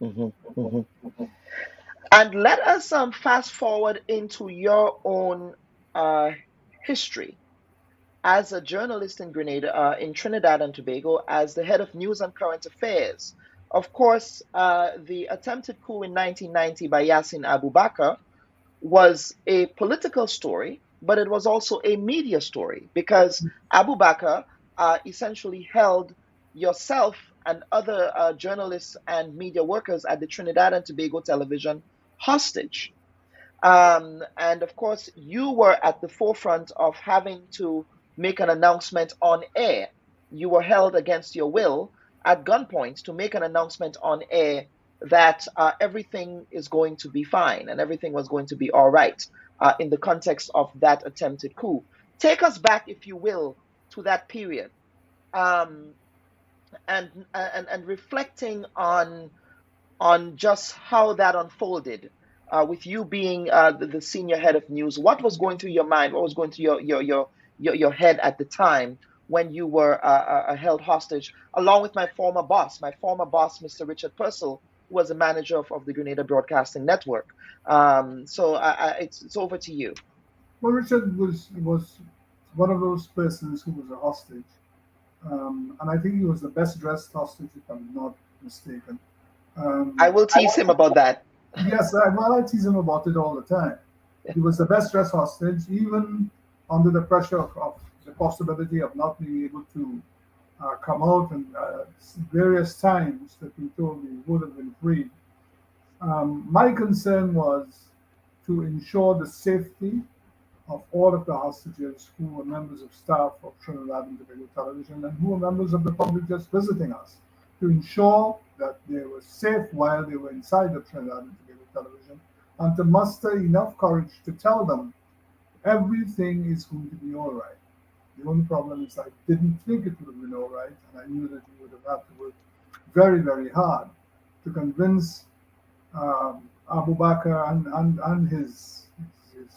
Mm-hmm, mm-hmm. And let us fast forward into your own history as a journalist in Grenada, in Trinidad and Tobago, as the head of news and current affairs. Of course, the attempted coup in 1990 by Yasin Abu Bakr was a political story, but it was also a media story, because Abu Bakr essentially held yourself and other journalists and media workers at the Trinidad and Tobago television hostage. And of course, you were at the forefront of having to make an announcement on air. You were held against your will at gunpoint to make an announcement on air that everything is going to be fine and everything was going to be all right in the context of that attempted coup. Take us back, if you will, to that period, and reflecting on just how that unfolded. With you being the senior head of news, what was going through your mind? What was going through your head at the time when you were held hostage, along with my former boss, Mr. Richard Purcell, who was a manager of the Grenada Broadcasting Network. So it's over to you. Well, Richard was one of those persons who was a hostage, and I think he was the best dressed hostage, if I'm not mistaken. I will tease him about that. Yes, I tease him about it all the time. He was the best dressed hostage. Even under the pressure of the possibility of not being able to come out, and various times that we told we would have been freed. My concern was to ensure the safety of all of the hostages who were members of staff of Trinidad and Tobago Television and who were members of the public just visiting us, to ensure that they were safe while they were inside of Trinidad and Tobago Television, and to muster enough courage to tell them everything is going to be all right. The only problem is I didn't think it would have been all right, and I knew that we would have had to work very, very hard to convince Abu Bakr and his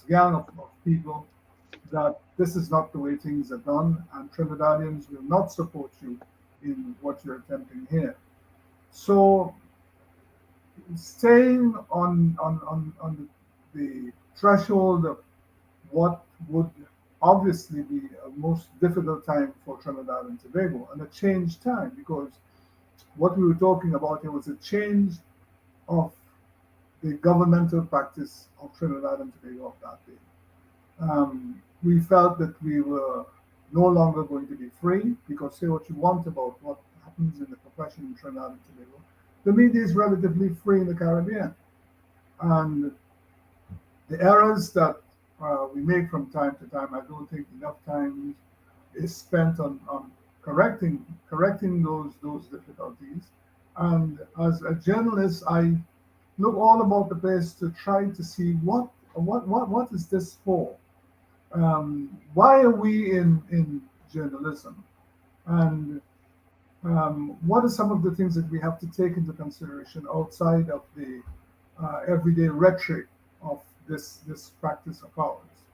gang of people that this is not the way things are done, and Trinidadians will not support you in what you're attempting here. So staying on the threshold of what would obviously be a most difficult time for Trinidad and Tobago, and a change time, because what we were talking about here was a change of the governmental practice of Trinidad and Tobago of that day. We felt that we were no longer going to be free, because say what you want about what happens in the profession in Trinidad and Tobago, the media is relatively free in the Caribbean. And the errors that we make from time to time, I don't think enough time is spent on correcting those difficulties. And as a journalist, I look all about the place to try to see what is this for? Why are we in journalism? And what are some of the things that we have to take into consideration outside of the everyday rhetoric of this practice of ours?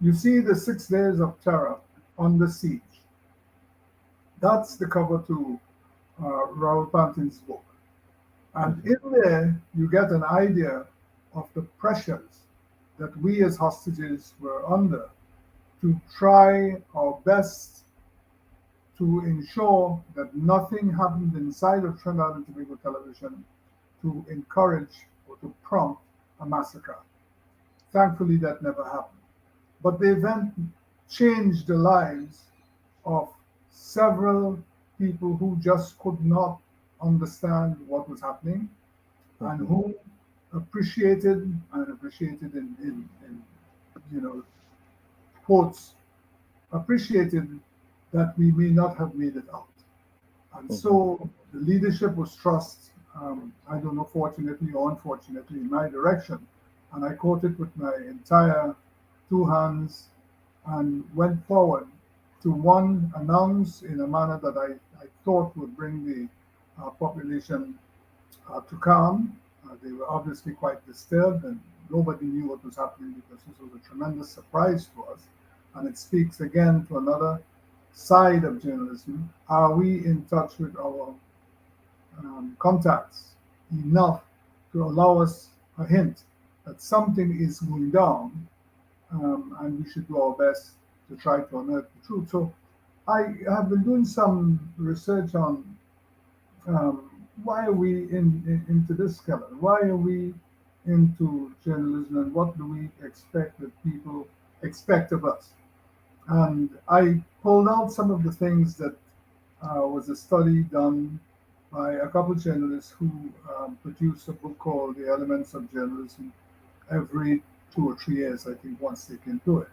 You see the 6 days of terror under siege. That's the cover to Raoul Pantin's book. And in there, you get an idea of the pressures that we as hostages were under to try our best to ensure that nothing happened inside of Trinidad and Tobago Television to encourage or to prompt a massacre. Thankfully, that never happened. But the event changed the lives of several people who just could not understand what was happening, and who appreciated in quotes, appreciated that we may not have made it out. And so the leadership was thrust, I don't know, fortunately or unfortunately, in my direction. And I caught it with my entire 2 hands and went forward to, one, announce in a manner that I thought would bring the population to calm. They were obviously quite disturbed, and nobody knew what was happening, because this was a tremendous surprise to us. And it speaks again to another side of journalism. Are we in touch with our contacts enough to allow us a hint that something is going down, and we should do our best to try to unearth the truth? So I have been doing some research on why are we into this, Kellen? Why are we into journalism, and what do we expect that people expect of us? And I pulled out some of the things that was a study done by a couple of journalists who produced a book called The Elements of Journalism every 2 or 3 years, I think, once they can do it.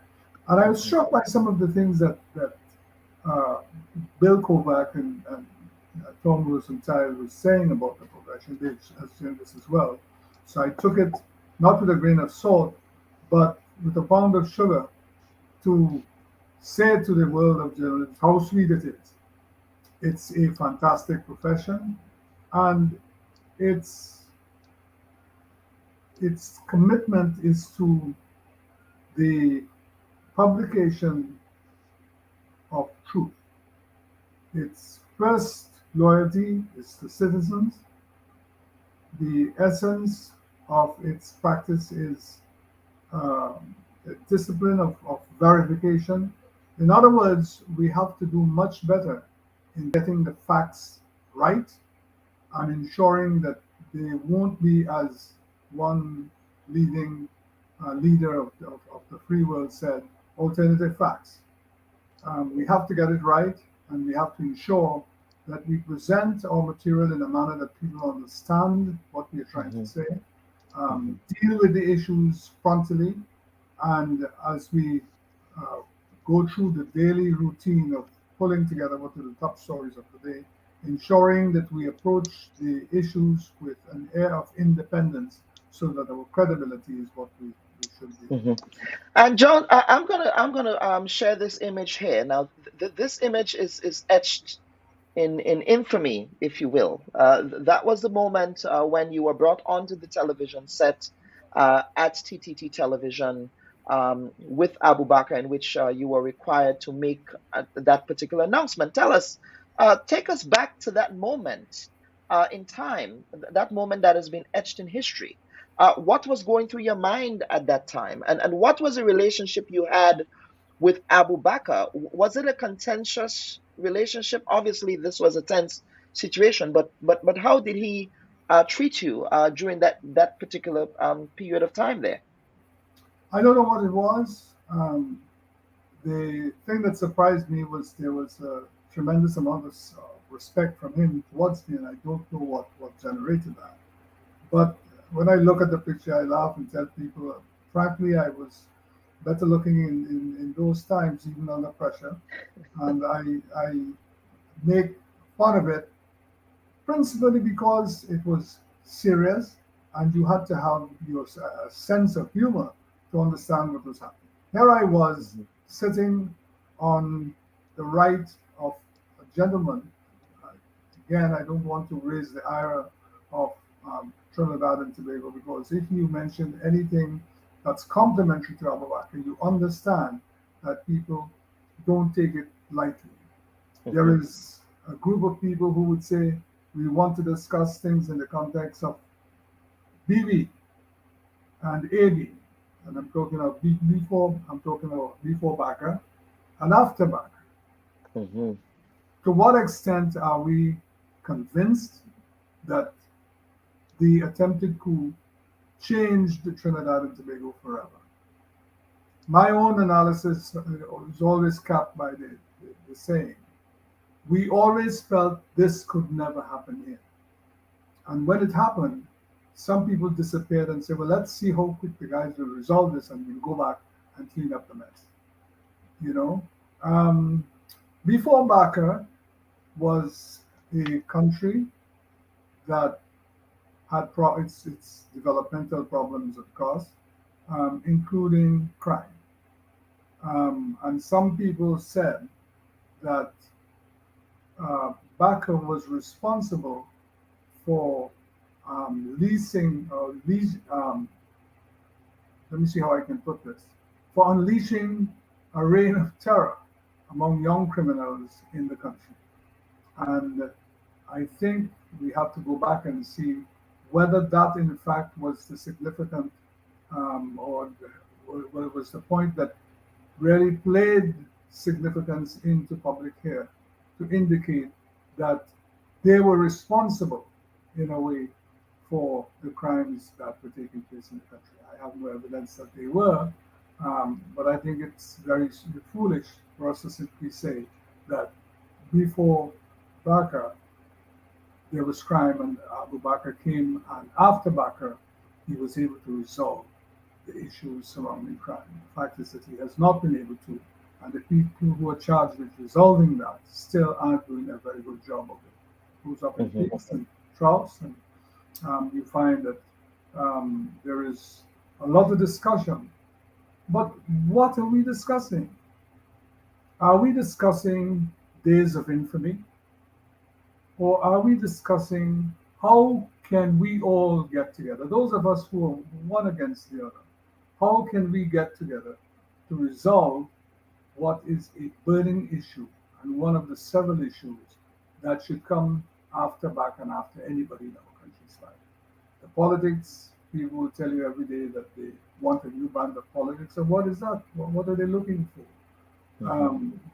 And I was struck by some of the things that Bill Kovac and Tom Rosenthal was saying about the profession, they as journalists as well. So I took it not with a grain of salt, but with a pound of sugar, to say to the world of journalism how sweet it is. It's a fantastic profession, and its commitment is to the publication of truth. Its first loyalty is to citizens. The essence of its practice is a discipline of verification. In other words, we have to do much better in getting the facts right and ensuring that they won't be, as one leading leader of the free world said, alternative facts. We have to get it right, and we have to ensure that we present our material in a manner that people understand what we are trying to say, deal with the issues frontally, and as we go through the daily routine of pulling together what are the top stories of the day, ensuring that we approach the issues with an air of independence so that our credibility is what we should be. And John, I'm gonna share this image here. Now, this image is etched in infamy, if you will. That was the moment when you were brought onto the television set at TTT Television with Abu Bakr, in which you were required to make that particular announcement. Take us back to that moment in time, that moment that has been etched in history. What was going through your mind at that time, and what was the relationship you had with Abu Bakr? Was it a contentious relationship? Obviously, this was a tense situation, but how did he treat you during that particular period of time there? I don't know what it was. The thing that surprised me was there was a tremendous amount of respect from him towards me, and I don't know what generated that. But when I look at the picture, I laugh and tell people, frankly, I was better looking in those times, even under pressure. And I make fun of it, principally because it was serious and you had to have your sense of humor to understand what was happening. Here I was sitting on the right of a gentleman. Again, I don't want to raise the ire of Trinidad and Tobago, because if you mention anything that's complimentary to Abu Bakr, you understand that people don't take it lightly. There is a group of people who would say, we want to discuss things in the context of BB and AB. And I'm talking about before, I'm talking about before Bakr and after Bakr. To what extent are we convinced that the attempted coup changed Trinidad and Tobago forever? My own analysis is always capped by the saying, we always felt this could never happen here. And when it happened, some people disappeared and said, well, let's see how quick the guys will resolve this and we'll go back and clean up the mess. You know, before Bakr was a country that had its developmental problems, of course, including crime. And some people said that Bakr was responsible for leasing, let me see how I can put this, for unleashing a reign of terror among young criminals in the country. And I think we have to go back and see whether that in fact was the significant or was the point that really played significance into public here to indicate that they were responsible in a way for the crimes that were taking place in the country. I have no evidence that they were, but I think it's very foolish for us to simply say that before Bakr there was crime and Abu Bakr came, and after Bakr he was able to resolve the issues surrounding crime. The fact is that he has not been able to, and the people who are charged with resolving that still aren't doing a very good job of it. It goes up in peaks and troughs, and you find that there is a lot of discussion. But what are we discussing? Are we discussing days of infamy? Or are we discussing how can we all get together? Those of us who are one against the other, how can we get together to resolve what is a burning issue and one of the several issues that should come after Bakr and after anybody in our country's life? The politics, people will tell you every day that they want a new brand of politics. So what is that? What are they looking for?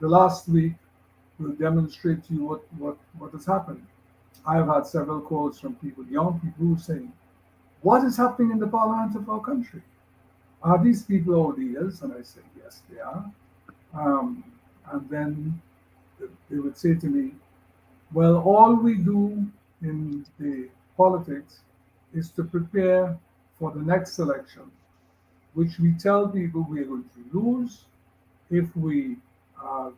The last week will demonstrate to you what has happened. I have had several calls from people, young people, who are saying, what is happening in the parliament of our country? are these people ODs? And I said, yes, they are. And then they would say to me, well, all we do in the politics is to prepare for the next election, which we tell people we are going to lose if we are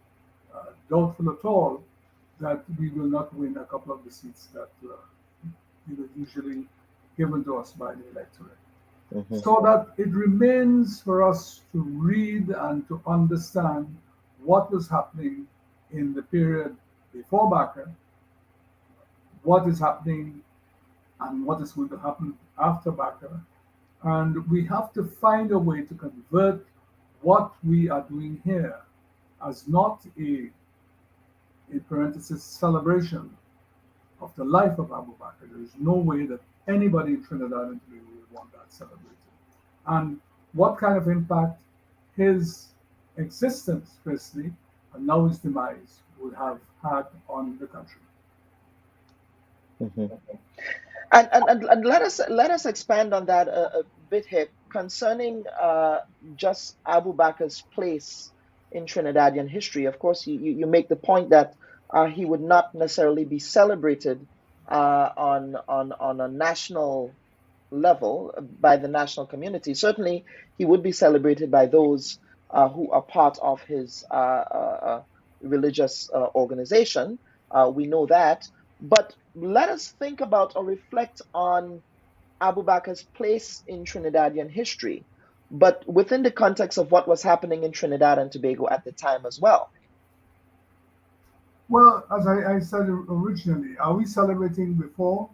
doubtful at all that we will not win a couple of the seats that usually given to us by the electorate. So that it remains for us to read and to understand what was happening in the period before Bakr, what is happening and what is going to happen after Bakr. And we have to find a way to convert what we are doing here as not a parenthesis celebration of the life of Abu Bakr. There is no way that anybody in Trinidad and Tobago would want that celebrated. And what kind of impact his existence, firstly, and now his demise would have had on the country. And let us expand on that a bit here concerning just Abu Bakr's place in Trinidadian history. Of course, you make the point that he would not necessarily be celebrated on a national level by the national community. Certainly, he would be celebrated by those who are part of his religious organization. We know that. But let us think about or reflect on Abu Bakr's place in Trinidadian history, but within the context of what was happening in Trinidad and Tobago at the time as well. Well, as I said originally, are we celebrating before,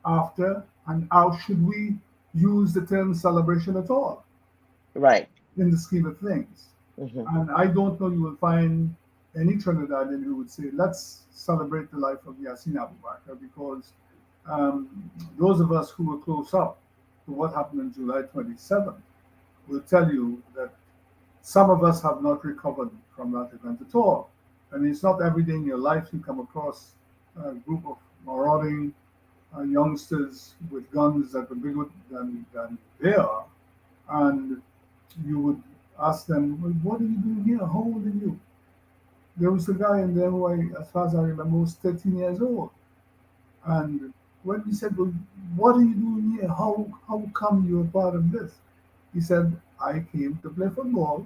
after, and how should we use the term celebration at all? Right. In the scheme of things. And I don't know you will find any Trinidadian who would say, let's celebrate the life of Yasin Abu Bakr, because those of us who were close up to what happened on July 27th will tell you that some of us have not recovered from that event at all. And it's not every day in your life you come across a group of marauding youngsters with guns that are bigger than they are, and you would ask them, well, what are you doing here? How old are you? There was a guy in there who, as far as I remember, was 13 years old. And when we said, well, what are you doing here? How come you're part of this? He said, I came to play football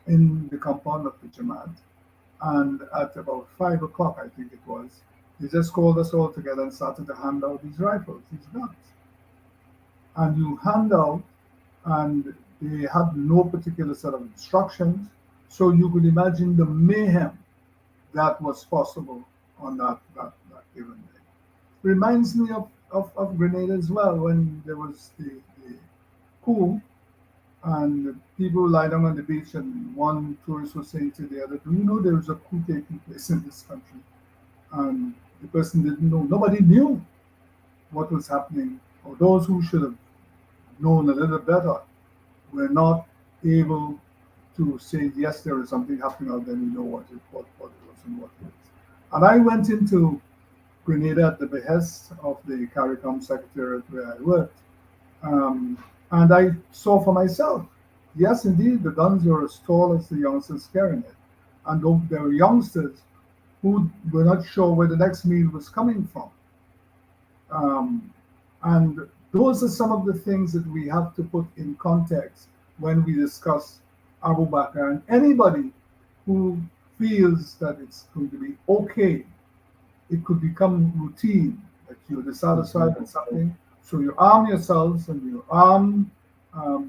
in the compound of the Jamaat. And at about 5 o'clock, I think it was, they just called us all together and started to hand out these rifles, these guns. And you hand out, and they had no particular set of instructions. So you could imagine the mayhem that was possible on that given day. It reminds me of Grenada as well, when there was the coup, and people lie down on the beach, and one tourist was saying to the other, do you know there is a coup taking place in this country? And the person didn't know. Nobody knew what was happening, or those who should have known a little better were not able to say, yes, there is something happening out there, we know what it was and what it is. And I went into Grenada at the behest of the CARICOM Secretariat where I worked. And I saw for myself, yes, indeed, the guns were as tall as the youngsters carrying it. And there were youngsters who were not sure where the next meal was coming from. And those are some of the things that we have to put in context when we discuss Abu Bakr. And anybody who feels that it's going to be okay, it could become routine, that you're dissatisfied with something. So you arm yourselves and you arm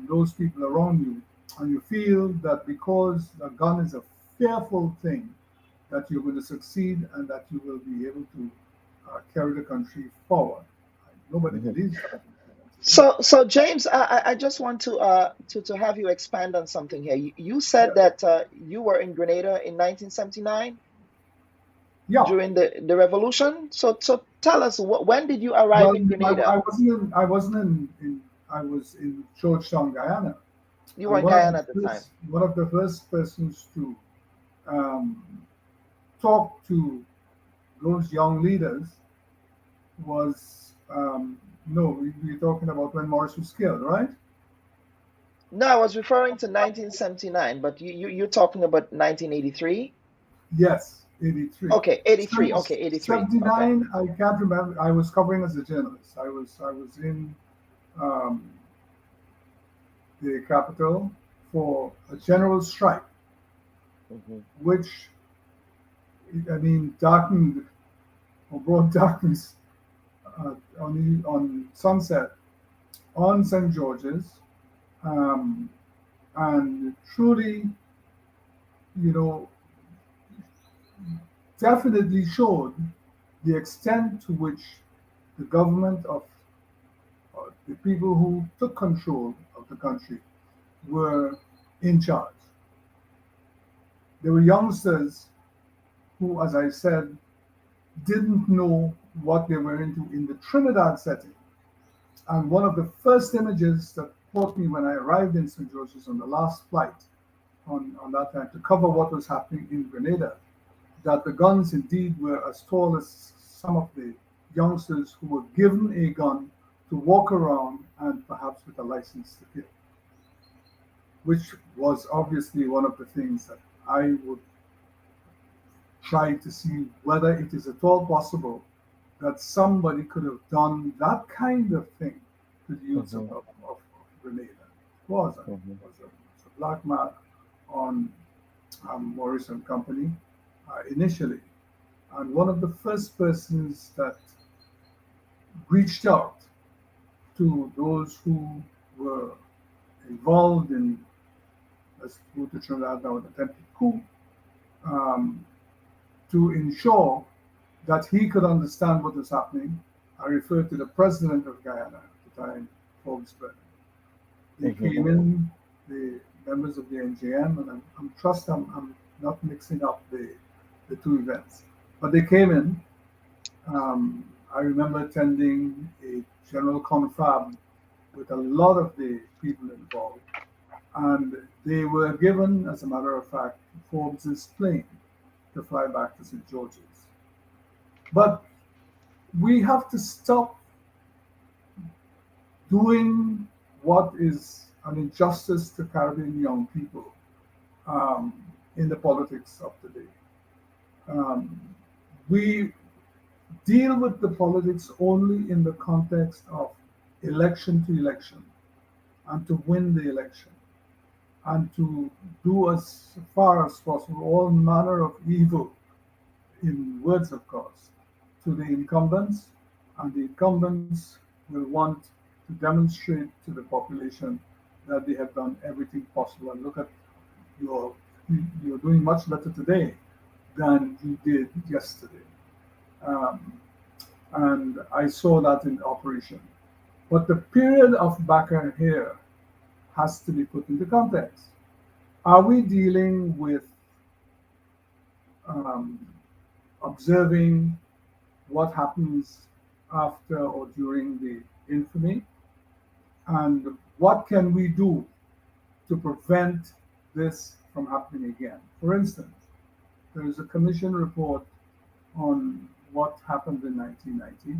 those people around you, and you feel that because a gun is a fearful thing, that you're going to succeed and that you will be able to carry the country forward. Nobody believes that. So James, I just want to have you expand on something here. You said that you were in Grenada in 1979. Yeah. During the revolution. So tell us, when did you arrive in Grenada? I was in Georgetown, Guyana. You were in Guyana at the time. One of the first persons to talk to those young leaders was we're talking about when Morris was killed, right? No, I was referring to 1979, but you're talking about 1983? Yes, 83. Okay, 83. Okay, 83. Okay. 79, I can't remember. I was covering as a journalist. I was in um, the capital for a general strike, which, I mean, darkened or brought darkness on Sunset, on St. George's, and truly, you know, definitely showed the extent to which the government of the people who took control of the country were in charge. There were youngsters who, as I said, didn't know what they were into in the Trinidad setting. And one of the first images that caught me when I arrived in St. George's on the last flight on that time to cover what was happening in Grenada, that the guns indeed were as tall as some of the youngsters who were given a gun to walk around and perhaps with a license to kill, which was obviously one of the things that I would try to see whether it is at all possible that somebody could have done that kind of thing to the youth of Grenada. It was a black mark on Morris and Company initially. And one of the first persons that reached out to those who were involved in, let's go to Trinidad now, an attempted coup, to ensure that he could understand what was happening. I refer to the president of Guyana at the time, Forbes Brennan. They came in, the members of the NGM, and I'm not mixing up the two events, but they came in. I remember attending a general confab with a lot of the people involved, and they were given, as a matter of fact, Forbes's plane to fly back to St. George's. But we have to stop doing what is an injustice to Caribbean young people in the politics of today. We deal with the politics only in the context of election to election and to win the election and to do as far as possible all manner of evil, in words of course, to the incumbents, and the incumbents will want to demonstrate to the population that they have done everything possible. And look at, you're doing much better today than you did yesterday. And I saw that in operation. But the period of Bakr here has to be put into context. Are we dealing with observing what happens after or during the infamy? And what can we do to prevent this from happening again? For instance, there is a commission report on what happened in 1990,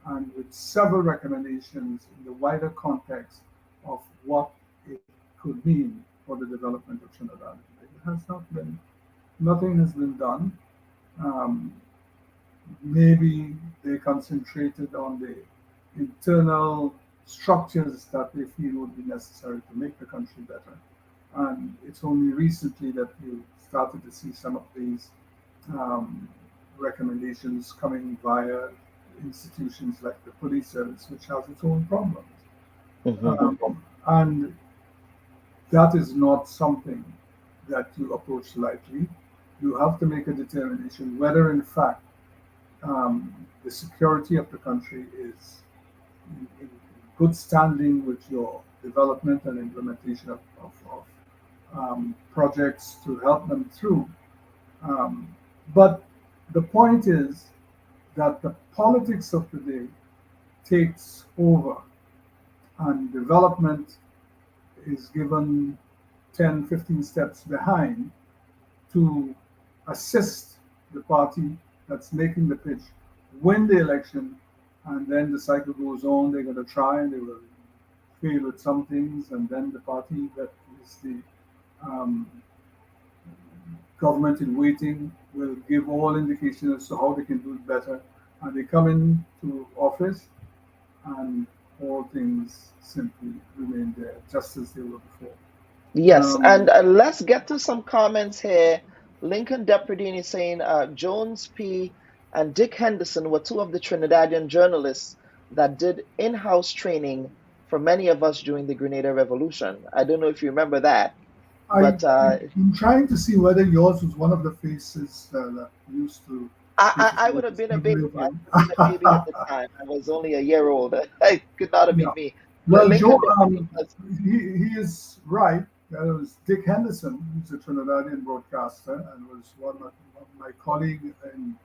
and with several recommendations in the wider context of what it could mean for the development of Trinidad. It has not been, nothing has been done. Maybe they concentrated on the internal structures that they feel would be necessary to make the country better. And it's only recently that you started to see some of these recommendations coming via institutions like the police service, which has its own problems. And that is not something that you approach lightly. You have to make a determination whether, in fact, the security of the country is in good standing with your development and implementation of projects to help them through. But the point is that the politics of the day takes over, and development is given 10, 15 steps behind to assist the party that's making the pitch win the election, and then the cycle goes on. They're going to try and they will fail with some things, and then the party that is the government in waiting will give all indications as to how they can do it better. And they come into office and all things simply remain there just as they were before. Yes, and let's get to some comments here. Lincoln Depredini is saying Jones P. and Dick Henderson were two of the Trinidadian journalists that did in-house training for many of us during the Grenada Revolution. I don't know if you remember that. But I'm trying to see whether yours was one of the faces that used to. I would have been a baby. I was a baby at the time. I was only a year old. It could not have been me. Well, Joe, he is right. That was Dick Henderson, who's a Trinidadian broadcaster and was one of my colleague in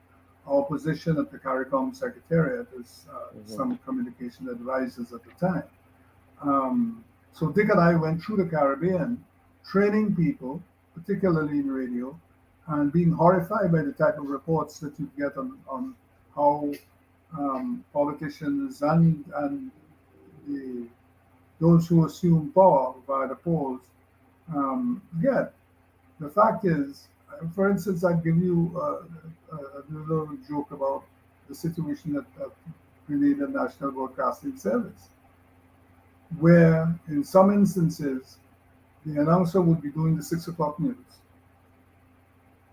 our position at the CARICOM Secretariat as some communication advisors at the time. So Dick and I went through the Caribbean, training people, particularly in radio, and being horrified by the type of reports that you get on how politicians and those who assume power via the polls get. The fact is, for instance, I'll give you a little joke about the situation at Grenada National Broadcasting Service, where in some instances, the announcer would be doing the 6 o'clock news,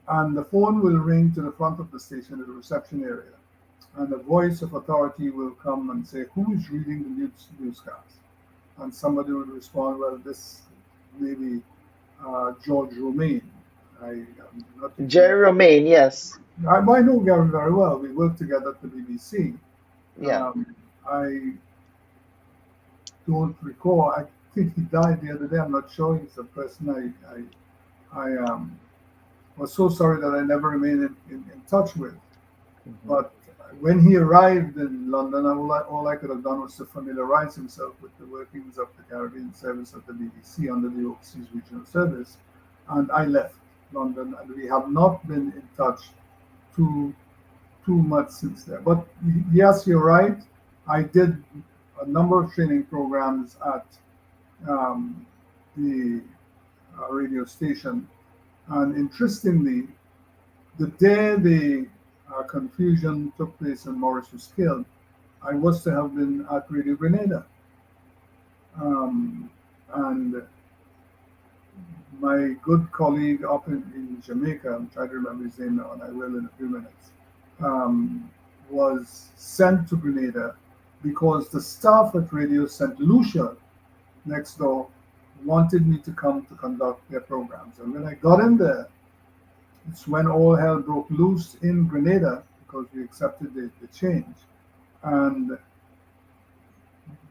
and the phone will ring to the front of the station at the reception area, and the voice of authority will come and say, who is reading the newscast? And somebody will respond, well, this may be George Romaine. Jerry Romaine, yes. I know Gary very well. We worked together at the BBC. Yeah. I don't recall. I think he died the other day. I'm not sure. He's a person I was so sorry that I never remained in touch with. But when he arrived in London, all I could have done was to familiarize himself with the workings of the Caribbean service of the BBC under the Overseas Regional Service. And I left London, and we have not been in touch too much since then. But yes, you're right. I did a number of training programs at the radio station. And interestingly, the day the confusion took place and Morris was killed, I was to have been at Radio Grenada. And my good colleague up in Jamaica, I'm trying to remember his name now, and I will in a few minutes, was sent to Grenada because the staff at Radio St. Lucia next door wanted me to come to conduct their programs. And when I got in there, it's when all hell broke loose in Grenada because we accepted the change. And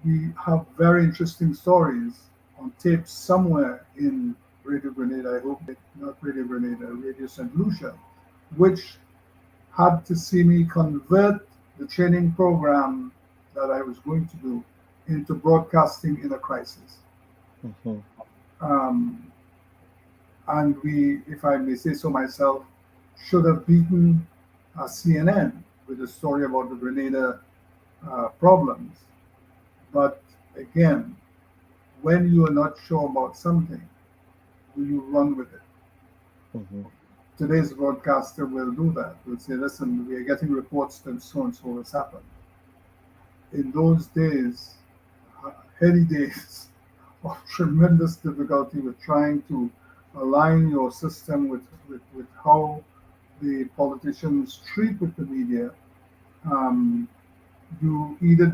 we have very interesting stories on tape somewhere in Radio Grenada, I hope not Radio Grenada, Radio St. Lucia, which had to see me convert the training program that I was going to do into broadcasting in a crisis. And we, if I may say so myself, should have beaten CNN with a story about the Grenada problems. But again, when you are not sure about something, you run with it. Today's broadcaster will do that. Will say, listen, we are getting reports that so and so has happened. In those days, heady days of tremendous difficulty with trying to align your system with how the politicians treat with the media, you either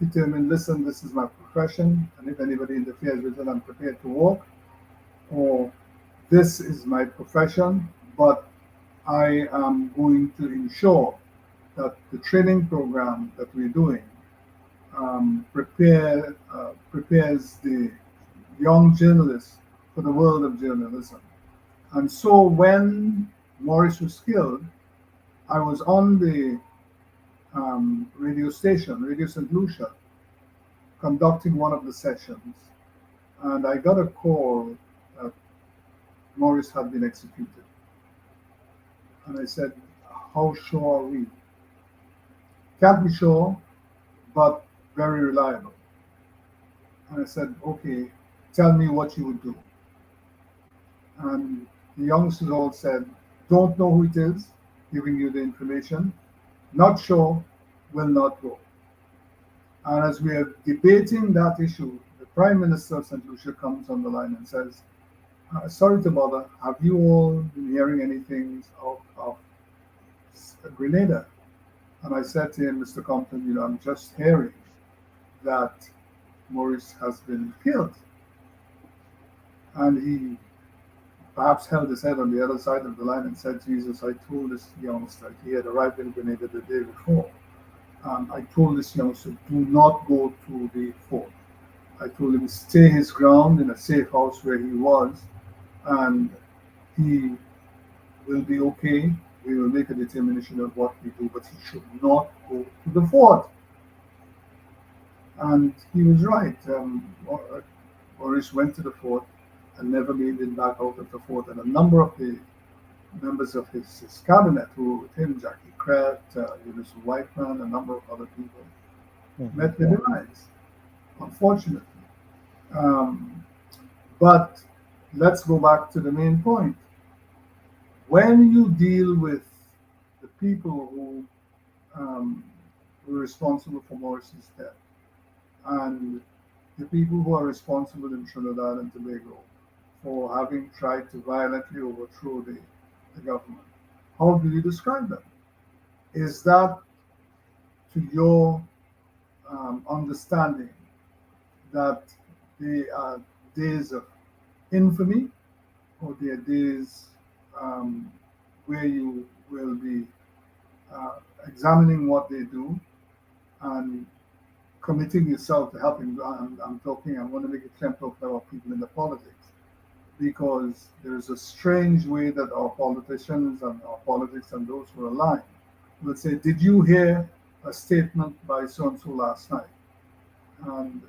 determine, listen, this is my profession, and if anybody interferes with it, I'm prepared to walk, or this is my profession, but I am going to ensure that the training program that we're doing prepares the young journalists for the world of journalism. And so when Morris was killed, I was on the radio station, Radio St. Lucia, conducting one of the sessions, and I got a call that Morris had been executed. And I said, how sure are we? Can't be sure, but very reliable. And I said, okay, tell me what you would do. And the youngsters all said, don't know who it is, giving you the information, not sure, will not go. And as we are debating that issue, the Prime Minister of St. Lucia comes on the line and says, sorry to bother, have you all been hearing anything of Grenada? And I said to him, Mr. Compton, I'm just hearing that Maurice has been killed. And he perhaps held his head on the other side of the line and said, Jesus, I told this youngster, he had arrived in Grenada the day before. I told this youngster, do not go to the fort. I told him to stay his ground in a safe house where he was, and he will be okay. We will make a determination of what we do, but he should not go to the fort. And he was right. Maurice went to the fort and never made it back out of the fort. And a number of the members of his cabinet who were with him, Jackie Crett, Eunice Whiteman, a number of other people, met their demise, unfortunately. But let's go back to the main point. When you deal with the people who were responsible for Maurice's death, and the people who are responsible in Trinidad and Tobago for having tried to violently overthrow the government, how do you describe them? Is that, to your understanding, that they are days of infamy, or they are days where you will be examining what they do and committing yourself to helping? I'm want to make it clear, talking about people in the politics, because there's a strange way that our politicians and our politics and those who are aligned will say, did you hear a statement by so-and-so last night? And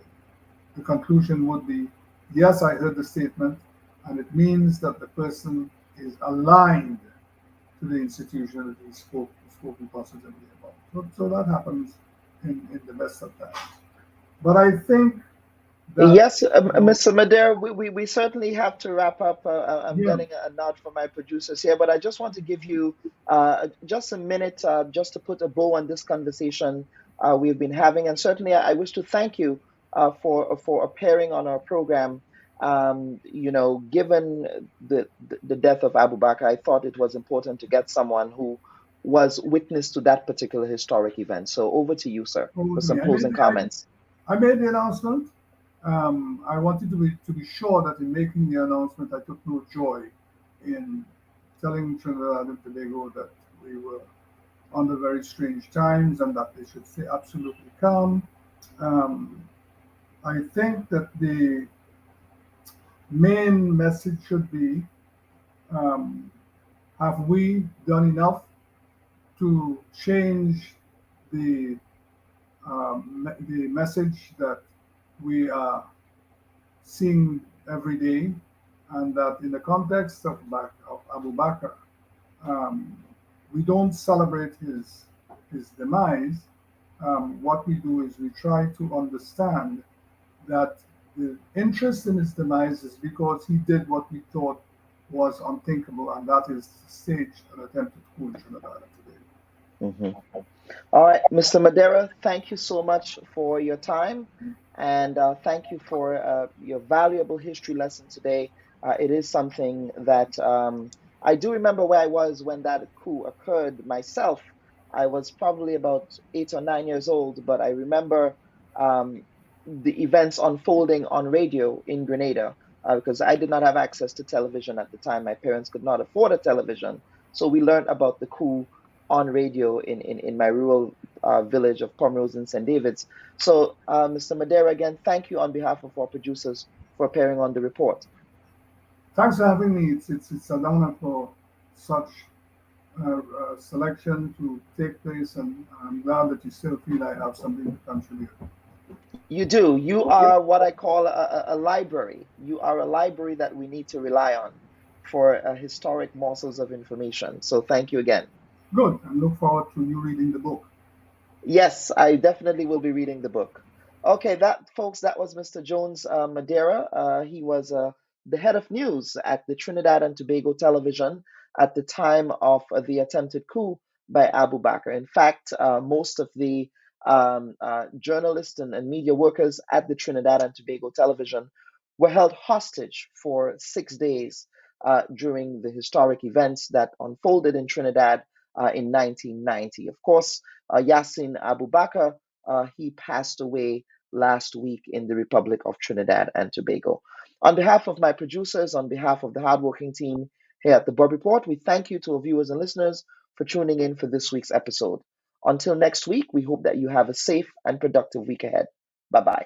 the conclusion would be, yes, I heard the statement, and it means that the person is aligned to the institution that he's spoken positively about. So that happens in the best of times. But I think that, yes, Mr. Madera, we certainly have to wrap up. I'm getting a nod from my producers here, but I just want to give you just a minute just to put a bow on this conversation we've been having. And certainly I wish to thank you for appearing on our program. Given the death of Abu Bakr, I thought it was important to get someone who was witness to that particular historic event. So over to you, sir, for some closing comments. I made the announcement. I wanted to be sure that in making the announcement, I took no joy in telling Trinidad and Tobago that we were under very strange times and that they should stay absolutely calm. I think that the main message should be, have we done enough to change the message that we are seeing every day, and that in the context of Abu Bakr, we don't celebrate his demise. What we do is we try to understand that the interest in his demise is because he did what we thought was unthinkable, and that is to stage an attempted coup in Trinidad and Tobago. All right, Mr. Madera, thank you so much for your time, and thank you for your valuable history lesson today. It is something that I do remember where I was when that coup occurred myself. I was probably about 8 or 9 years old, but I remember the events unfolding on radio in Grenada because I did not have access to television at the time. My parents could not afford a television. So we learned about the coup on radio in my rural village of Pomrose in St. David's. So, Mr. Madera, again, thank you on behalf of our producers for appearing on the report. Thanks for having me. It's an honor for such selection to take place, and I'm glad that you still feel I have something to contribute. You do. You are what I call a library. You are a library that we need to rely on for historic morsels of information. So thank you again. Good. I look forward to you reading the book. Yes, I definitely will be reading the book. Okay, folks, that was Mr. Jones Madeira. He was the head of news at the Trinidad and Tobago television at the time of the attempted coup by Abu Bakr. In fact, most of the journalists and media workers at the Trinidad and Tobago television were held hostage for 6 days during the historic events that unfolded in Trinidad in 1990. Of course, Yasin Abu Bakr, he passed away last week in the Republic of Trinidad and Tobago. On behalf of my producers, on behalf of the hardworking team here at the Bubb Report, we thank you to our viewers and listeners for tuning in for this week's episode. Until next week, we hope that you have a safe and productive week ahead. Bye bye.